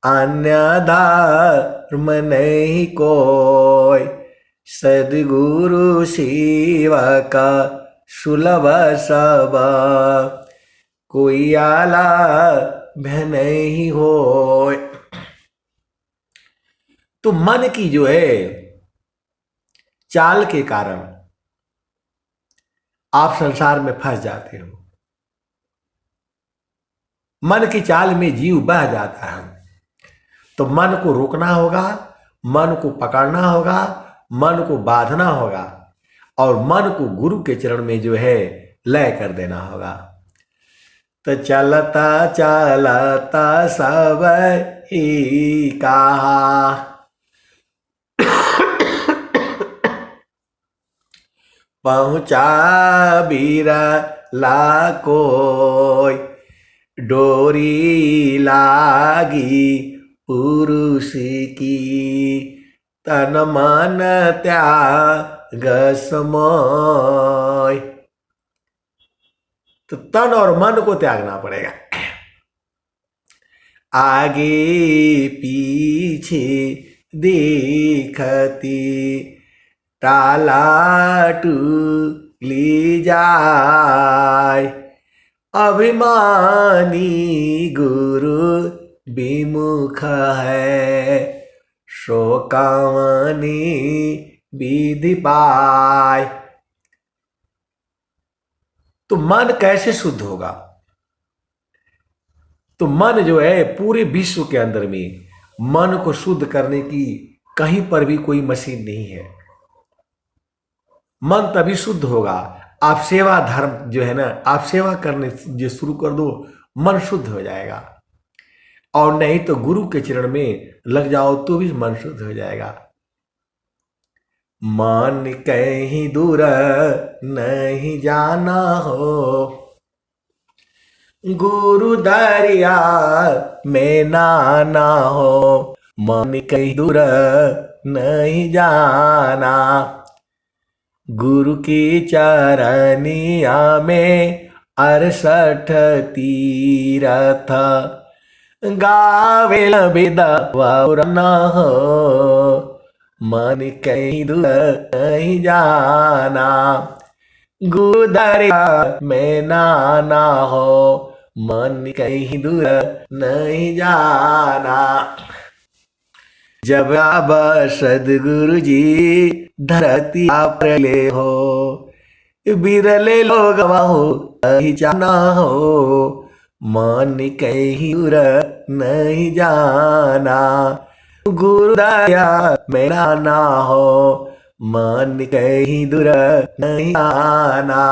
अन्य धर्म नहीं कोई, सदगुरु सेवा का सुलभ सबा, कोई आला भय नहीं हो। तो मन की जो है चाल के कारण आप संसार में फंस जाते हो। मन की चाल में जीव बह जाता है। तो मन को रोकना होगा, मन को पकड़ना होगा, मन को बांधना होगा और मन को गुरु के चरण में जो है लय कर देना होगा। तो चलता चलता सब ही कहा, पहुंचा बिरला कोई, डोरी लागी पुरुष की, तन मन त्याग समोय। तो तन और मन को त्यागना पड़ेगा। आगे पीछे देखती टालाटू ली जाय, अभिमानी गुरु विमुख है, शोकावनी विधि पाय। तो मन कैसे शुद्ध होगा? तो मन जो है पूरे विश्व के अंदर में मन को शुद्ध करने की कहीं पर भी कोई मशीन नहीं है। मन तभी शुद्ध होगा, आप सेवा धर्म जो है ना, आप सेवा करने जो शुरू कर दो, मन शुद्ध हो जाएगा। और नहीं तो गुरु के चरण में लग जाओ तो भी मन शुद्ध हो जाएगा। मन कहीं दूर नहीं जाना हो, गुरु दरिया में नाना हो। मन कहीं दूर नहीं जाना, गुरु की चरनिया में 68 तीरथ, गावे बिदवा न हो। मन कहीं दूर नहीं जाना, गुरु दरिया में नाना हो। मन कहीं दूर नहीं जाना। जब आप सदगुरु जी धरती आप ले हो, बिरले लोग हो नहीं जाना हो। मन कहीं दूर नहीं जाना, गुरु दया मेरा ना हो। मन कहीं दूर नहीं आना,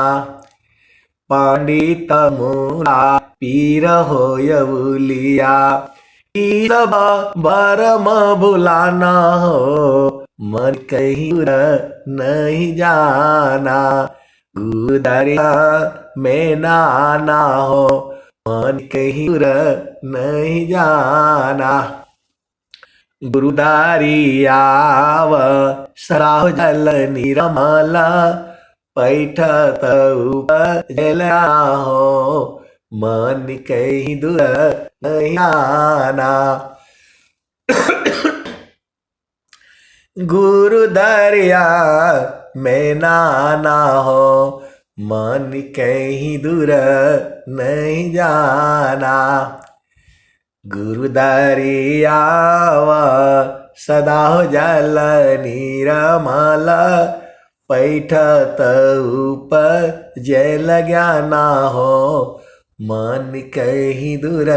पंडित मूला पीर हो यवलिया, सब बरम भुलाना हो। मन कहीं दूर नहीं जाना, गुरु दरिया में नाना हो। मन कहीं दूर नहीं जाना, गुरु दरियाव सराह जल निरमला, पैठत जला हो। मन कहीं दूर नहीं आना, गुरु दरिया में नाना हो। मन कहीं दूर नहीं जाना, गुरु दरियाव सदा हो जल निरमल, पैठत उपजल ज्ञाना हो। मन कहीं दूर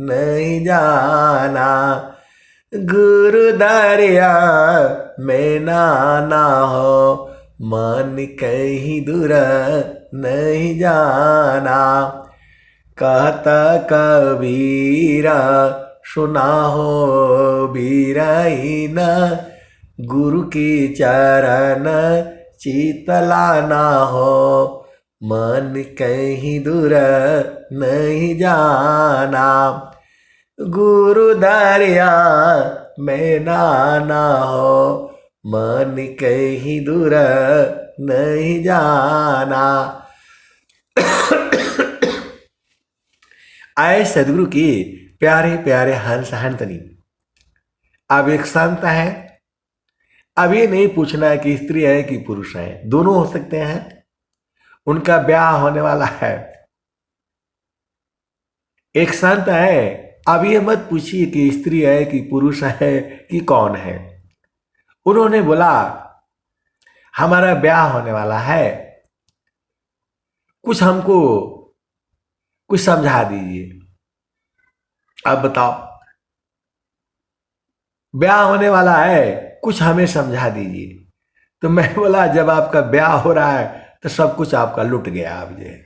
नहीं जाना, गुरु दरिया में नाना हो। मन कहीं दूर नहीं जाना, कहता कबीरा सुना हो बीराइन, गुरु की चरण शीतला ना हो, मन कहीं दूर नहीं जाना, गुरु दरिया में ना हो, मन कहीं दूर नहीं जाना। आए सदगुरु की प्यारे प्यारे हंस हंतनी। अब एक संत है, अब ये नहीं पूछना है कि स्त्री है कि पुरुष है, दोनों हो सकते हैं, उनका ब्याह होने वाला है। एक संत है, अब ये मत पूछिए कि स्त्री है कि पुरुष है कि कौन है। उन्होंने बोला हमारा ब्याह होने वाला है, कुछ हमको कुछ समझा दीजिए। अब बताओ, ब्याह होने वाला है, कुछ हमें समझा दीजिए। तो मैं बोला जब आपका ब्याह हो रहा है तो सब कुछ आपका लुट गया। आप जो है,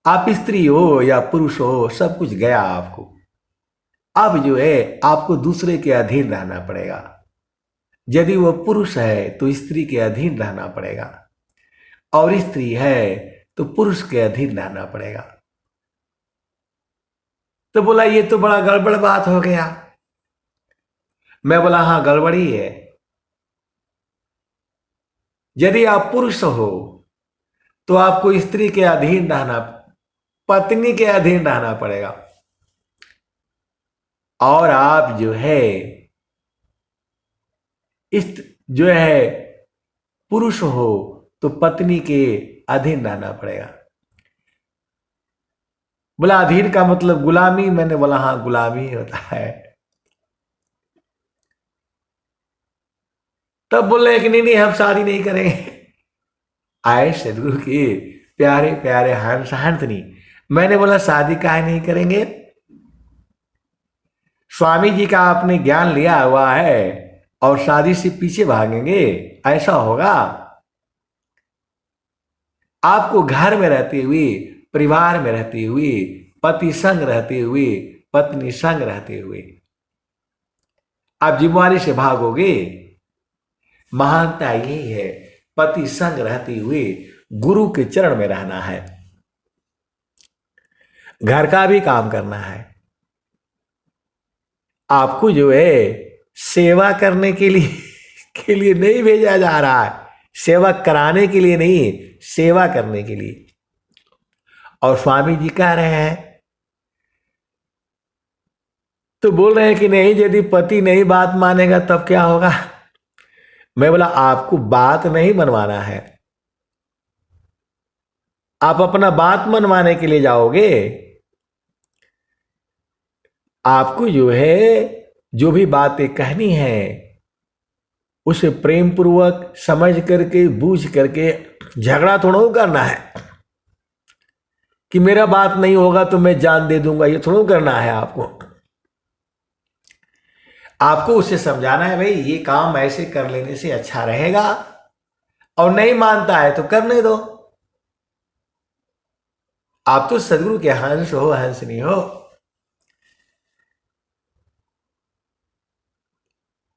आप स्त्री हो या पुरुष हो, सब कुछ गया आपको। अब जो है आपको दूसरे के अधीन रहना पड़ेगा। यदि वो पुरुष है तो स्त्री के अधीन रहना पड़ेगा, और स्त्री है तो पुरुष के अधीन रहना पड़ेगा। तो बोला ये तो बड़ा गड़बड़ बात हो गया। मैं बोला हाँ गड़बड़ी है। यदि आप पुरुष हो तो आपको स्त्री के अधीन रहना, पत्नी के अधीन रहना पड़ेगा, और आप जो है इस जो है पुरुष हो तो पत्नी के अधीन रहना पड़ेगा। बोला अधीन का मतलब गुलामी? मैंने बोला हाँ गुलामी होता है। तब बोले कि नहीं नहीं हम शादी नहीं करेंगे। आए सदगुरु के प्यारे प्यारे हंस हंसनी। मैंने बोला शादी काहे नहीं करेंगे? स्वामी जी का आपने ज्ञान लिया हुआ है और शादी से पीछे भागेंगे, ऐसा होगा? आपको घर में रहते हुए, परिवार में रहते हुए, पति संग रहते हुए, पत्नी संग रहते हुए आप जिम्मेवारी से भागोगे? महानता यही है, पति संग रहते हुए गुरु के चरण में रहना है, घर का भी काम करना है। आपको जो है सेवा करने के लिए नहीं भेजा जा रहा है, सेवा कराने के लिए नहीं, सेवा करने के लिए। और स्वामी जी कह रहे हैं, तो बोल रहे हैं कि नहीं यदि पति नहीं बात मानेगा तब क्या होगा? मैं बोला आपको बात नहीं मनवाना है, आप अपना बात मनवाने के लिए जाओगे। आपको जो है जो भी बातें कहनी है उसे प्रेम पूर्वक समझ करके बूझ करके, झगड़ा थोड़ा करना है कि मेरा बात नहीं होगा तो मैं जान दे दूंगा, ये थोड़ा करना है आपको। आपको उसे समझाना है भाई ये काम ऐसे कर लेने से अच्छा रहेगा, और नहीं मानता है तो करने दो। आप तो सदगुरु के हंस हो, हंसनी हो।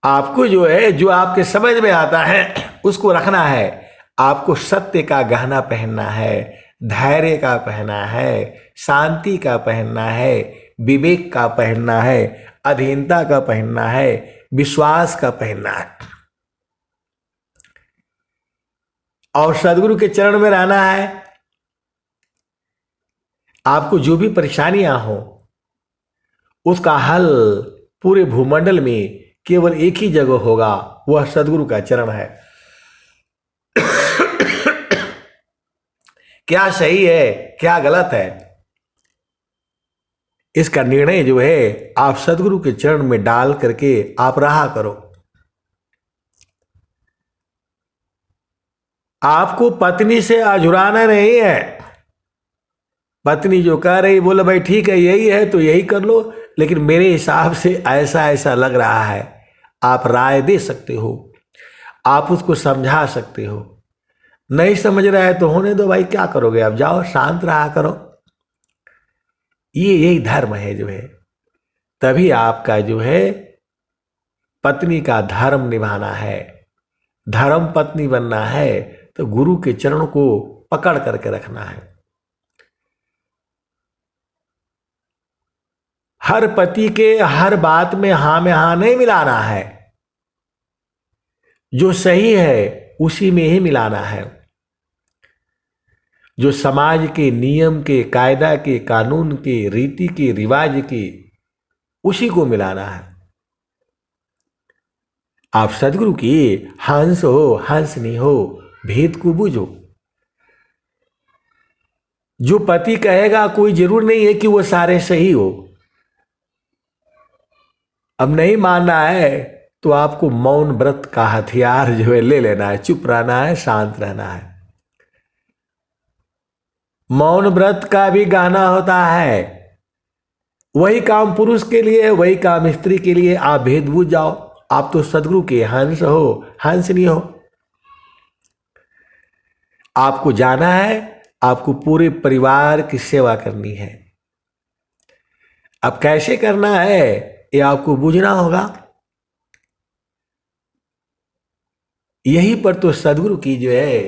आपको जो है जो आपके समझ में आता है उसको रखना है। आपको सत्य का गहना पहनना है, धैर्य का पहनना है, शांति का पहनना है, विवेक का पहनना है, अधीनता का पहनना है, विश्वास का पहनना है, और सदगुरु के चरण में रहना है। आपको जो भी परेशानियां हो उसका हल पूरे भूमंडल में केवल एक ही जगह होगा, वह सदगुरु का चरण है। क्या सही है क्या गलत है, इसका निर्णय जो है आप सदगुरु के चरण में डाल करके आप रहा करो। आपको पत्नी से अझुराना नहीं है। पत्नी जो कह रही बोले भाई ठीक है यही है तो यही कर लो, लेकिन मेरे हिसाब से ऐसा ऐसा लग रहा है, आप राय दे सकते हो, आप उसको समझा सकते हो। नहीं समझ रहा है तो होने दो भाई, क्या करोगे, आप जाओ शांत रहा करो। ये यही धर्म है जो है। तभी आपका जो है पत्नी का धर्म निभाना है, धर्म पत्नी बनना है तो गुरु के चरणों को पकड़ करके रखना है। हर पति के हर बात में हां में हां नहीं मिलाना है, जो सही है उसी में ही मिलाना है। जो समाज के नियम के, कायदा के, कानून के, रीति के, रिवाज के, उसी को मिलाना है। आप सदगुरु की हंस हो हंसनी हो, भेद को बूझो। जो पति कहेगा कोई जरूर नहीं है कि वो सारे सही हो। अब नहीं मानना है तो आपको मौन व्रत का हथियार जो है ले लेना है, चुप रहना है, शांत रहना है। मौन व्रत का भी गाना होता है। वही काम पुरुष के लिए, वही काम स्त्री के लिए। आप भेद बूझ जाओ। आप तो सदगुरु के हंस हो, हंसनी हो। आपको जाना है, आपको पूरे परिवार की सेवा करनी है। अब कैसे करना है ये आपको बूझना होगा। यहीं पर तो सदगुरु की जो है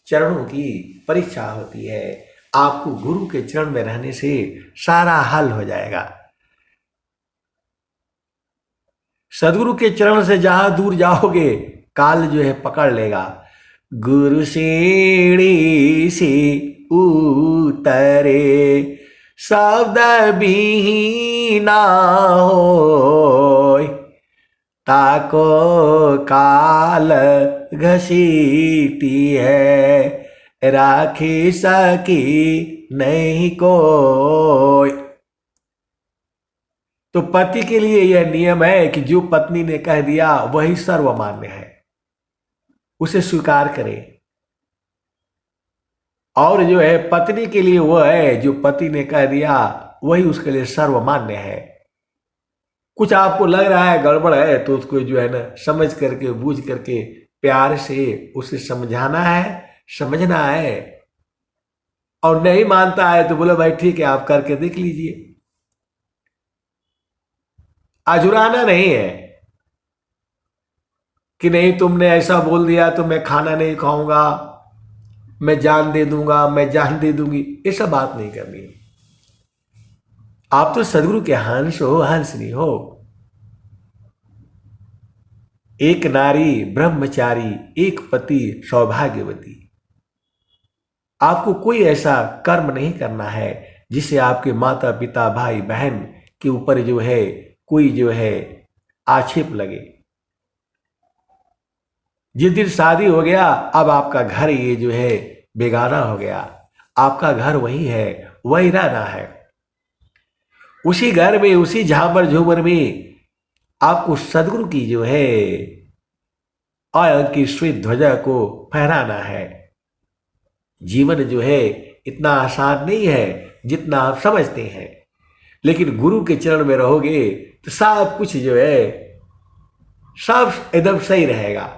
चरणों की परीक्षा होती है। आपको गुरु के चरण में रहने से सारा हल हो जाएगा। सदगुरु के चरण से जहां दूर जाओगे काल जो है पकड़ लेगा। गुरु सीढ़ी से उतरे शब्द बिहीना होय, ताको काल घसीटी है, राखी सकी नहीं कोई। तो पति के लिए यह नियम है कि जो पत्नी ने कह दिया वही सर्वमान्य है, उसे स्वीकार करे। और जो है पत्नी के लिए वो है जो पति ने कह दिया वही उसके लिए सर्वमान्य है। कुछ आपको लग रहा है गड़बड़ है तो उसको जो है ना समझ करके, बूझ करके, प्यार से उसे समझाना है, समझना है। और नहीं मानता है तो बोलो भाई ठीक है, आप करके देख लीजिए। अजुराना नहीं है कि नहीं तुमने ऐसा बोल दिया तो मैं खाना नहीं खाऊंगा, मैं जान दे दूंगा, मैं जान दे दूंगी, ये सब बात नहीं करनी। आप तो सदगुरु के हंस हो, हंसनी हो। एक नारी ब्रह्मचारी, एक पति सौभाग्यवती। आपको कोई ऐसा कर्म नहीं करना है जिससे आपके माता पिता, भाई बहन के ऊपर जो है कोई जो है आक्षेप लगे। जिस दिन शादी हो गया अब आपका घर ये जो है बेगाना हो गया। आपका घर वही है, वही रहना है। उसी घर में, उसी झामर झूमर में आपको सदगुरु की जो है आयन की श्वेत ध्वजा को फहराना है। जीवन जो है इतना आसान नहीं है जितना आप समझते हैं, लेकिन गुरु के चरण में रहोगे तो सब कुछ जो है सब एकदम सही रहेगा।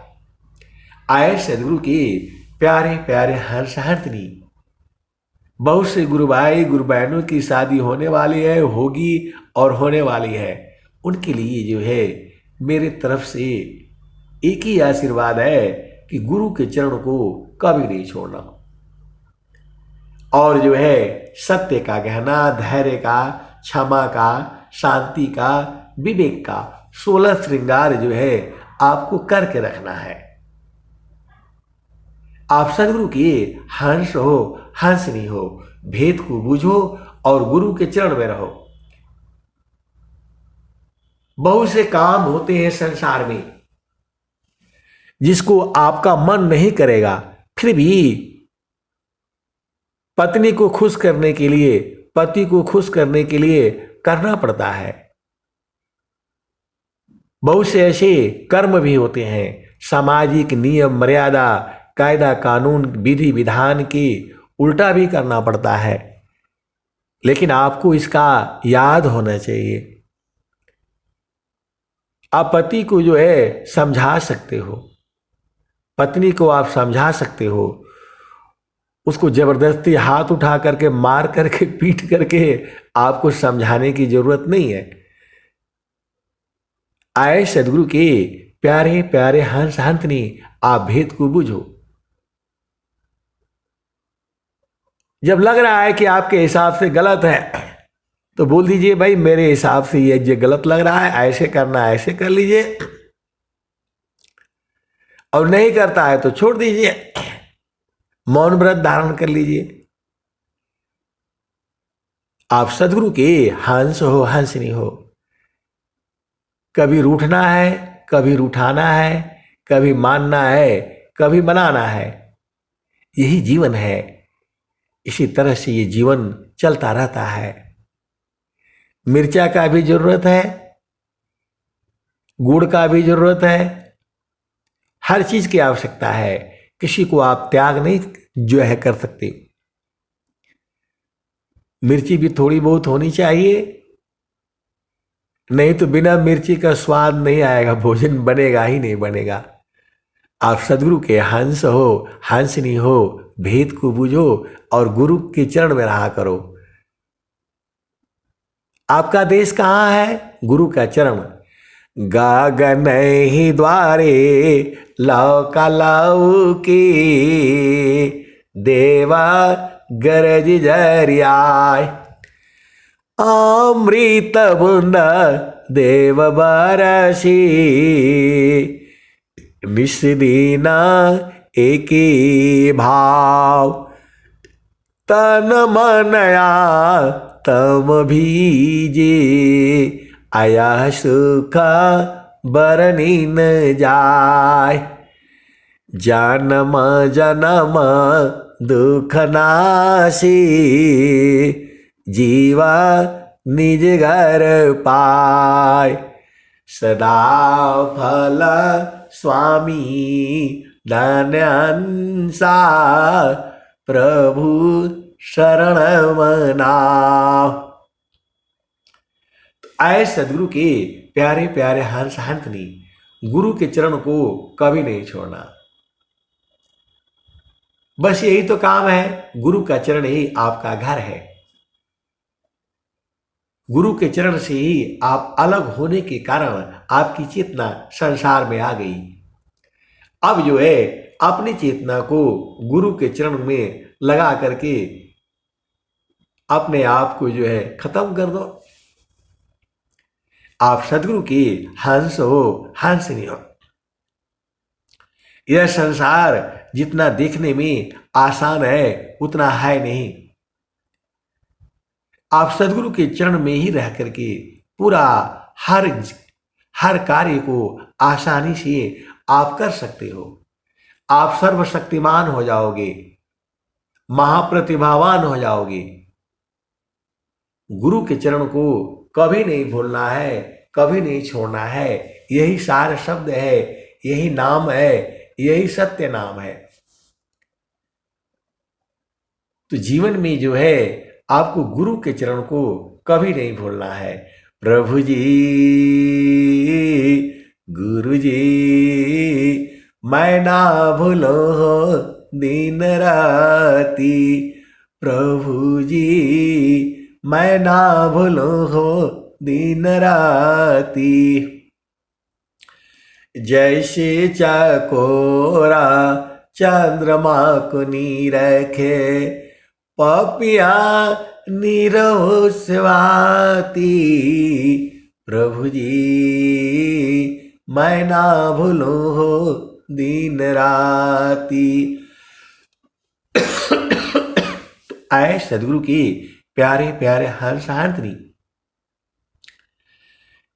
आए सदगुरु की प्यारे प्यारे हंस हंसनी। बहुत से गुरु भाई गुरु बहनों की शादी होने वाली है, होगी और होने वाली है। उनके लिए जो है मेरे तरफ से एक ही आशीर्वाद है कि गुरु के चरण को कभी नहीं छोड़ना। और जो है सत्य का गहना, धैर्य का, क्षमा का, शांति का, विवेक का 16 श्रृंगार जो है आपको करके रखना है। आप सदगुरु की हंस हो, हंसनी हो। भेद को बूझो और गुरु के चरण में रहो। बहुत से काम होते हैं संसार में जिसको आपका मन नहीं करेगा, फिर भी पत्नी को खुश करने के लिए, पति को खुश करने के लिए करना पड़ता है। बहुत से ऐसे कर्म भी होते हैं, सामाजिक नियम मर्यादा, कायदा कानून, विधि विधान की उल्टा भी करना पड़ता है, लेकिन आपको इसका याद होना चाहिए। आप पति को जो है समझा सकते हो, पत्नी को आप समझा सकते हो। उसको जबरदस्ती हाथ उठा करके, मार करके, पीट करके आपको समझाने की जरूरत नहीं है। आए सदगुरु की प्यारे प्यारे हंस हंसनी, आप भेद को बुझो। जब लग रहा है कि आपके हिसाब से गलत है तो बोल दीजिए भाई मेरे हिसाब से ये गलत लग रहा है, ऐसे करना है, ऐसे कर लीजिए, और नहीं करता है तो छोड़ दीजिए, मौन व्रत धारण कर लीजिए। आप सदगुरु के हंस हो, हंसनी हो। कभी रूठना है, कभी रूठाना है, कभी मानना है, कभी मनाना है, यही जीवन है। इसी तरह से ये जीवन चलता रहता है। मिर्चा का भी जरूरत है, गुड़ का भी जरूरत है, हर चीज की आवश्यकता है। किसी को आप त्याग नहीं जो है कर सकते। मिर्ची भी थोड़ी बहुत होनी चाहिए, नहीं तो बिना मिर्ची का स्वाद नहीं आएगा, भोजन बनेगा ही नहीं बनेगा। आप सदगुरु के हंस हो, हंसनी हो, भेद को बूझो और गुरु के चरण में रहा करो। आपका देश कहाँ है? गुरु का चरण। गगन ही द्वारे लौका लौ के, देवा गरज जरियाय, अमृत बूंद देव बरसी, निस्दीना एक भाव, तन मनया तम भीजे, आया सुख बरनी न जाय, जन्म जन्म दुख नासी, जीवा निज घर पाय, सदा फल स्वामी धन्यंसा, प्रभु शरण मनाओ। आए सदगुरु के प्यारे प्यारे हंस हंसनी, गुरु के चरण को कभी नहीं छोड़ना। बस यही तो काम है, गुरु का चरण ही आपका घर है। गुरु के चरण से ही आप अलग होने के कारण आपकी चेतना संसार में आ गई। अब जो है अपनी चेतना को गुरु के चरण में लगा करके अपने आप को जो है खत्म कर दो। आप सदगुरु की हंस हो, हंसनी हो। यह संसार जितना देखने में आसान है उतना है नहीं। आप सदगुरु के चरण में ही रह करके पूरा हर कार्य को आसानी से आप कर सकते हो। आप सर्वशक्तिमान हो जाओगे, महाप्रतिभावान हो जाओगे। गुरु के चरण को कभी नहीं भूलना है, कभी नहीं छोड़ना है। यही सार शब्द है, यही नाम है, यही सत्य नाम है। तो जीवन में जो है आपको गुरु के चरण को कभी नहीं भूलना है। प्रभु जी, गुरु जी, मैं ना भूलो हो दिन राती, प्रभु जी मैं ना भूलो हो दिन राती, जैसे चकोरा चंद्रमा को नीरखे, पपिया नीरव स्वाति, प्रभु जी मैं ना भूलो हो दिन राती। आए सदगुरु की प्यारे प्यारे हंस हंसनी,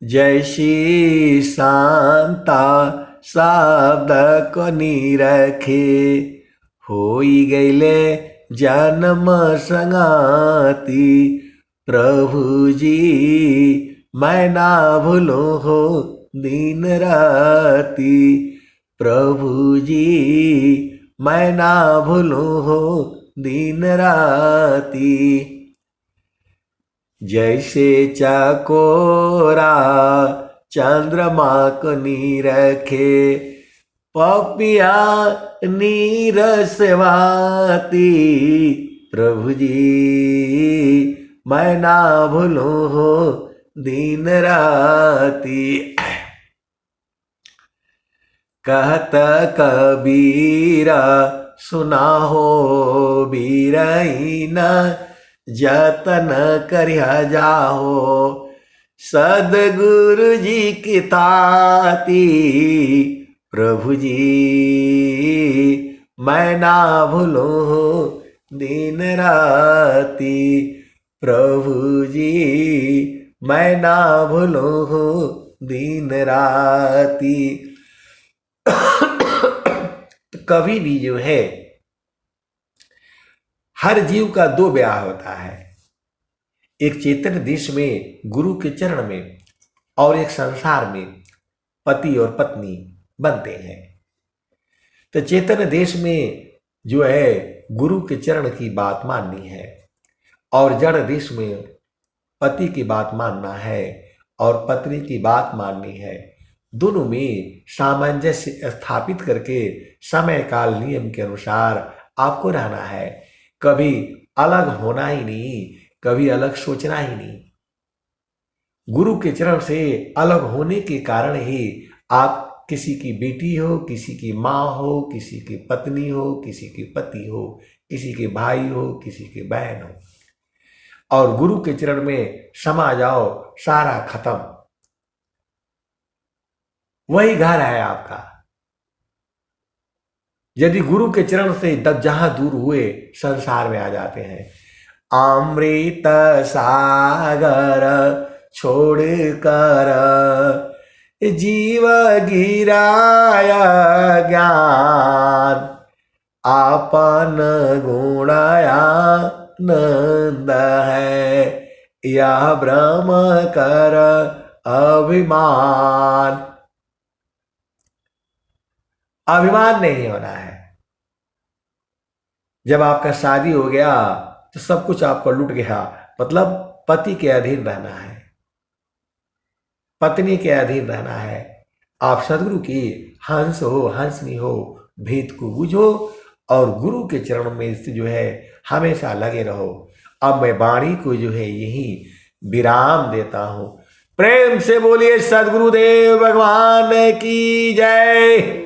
जैसी शांता शब्द को निरखे, होई गईले जन्म संगाती, प्रभु जी मैं ना भूलो हो दिन राती, प्रभु जी मैं ना भूलो हो दिन राती, जैसे चकोरा चंद्रमा को नीरखे, पपिया नीरसवाती, प्रभु जी मैं ना भूलो हो दिन राती। कहत कबीरा सुना हो बीरहीन, जतन करिया जाहो सदगुरु जी की ताती। प्रभु जी मैं ना भूलूं दिन राती, प्रभु जी मैं ना भूलूं दिन राती। तो कभी भी जो है हर जीव का दो ब्याह होता है, एक चेतन देश में गुरु के चरण में और एक संसार में पति और पत्नी बनते हैं। तो चेतन देश में जो है गुरु के चरण की बात माननी है और जड़ देश में पति की बात मानना है और पत्नी की बात माननी है। दोनों में सामंजस्य स्थापित करके समय काल नियम के अनुसार आपको रहना है। कभी अलग होना ही नहीं, कभी अलग सोचना ही नहीं। गुरु के चरण से अलग होने के कारण ही आप किसी की बेटी हो, किसी की माँ हो, किसी की पत्नी हो, किसी के पति हो, किसी के भाई हो, किसी के बहन हो, और गुरु के चरण में समा जाओ, सारा खत्म, वही घर है आपका। यदि गुरु के चरण से जहां दूर हुए संसार में आ जाते हैं। अमृत सागर छोड़ कर जीव गिराया ज्ञान, आपन गुणाया नंद है, यह ब्रह्म कर अभिमान। अभिमान नहीं होना है। जब आपका शादी हो गया तो सब कुछ आपको लूट गया, मतलब पति के अधीन रहना है, पत्नी के अधीन रहना है। आप सदगुरु की हंस हो, हंसनी हो, भेद को बुझो और गुरु के चरण में जो है हमेशा लगे रहो। अब मैं वाणी को जो है यही विराम देता हूं। प्रेम से बोलिए सदगुरुदेव भगवान की जय।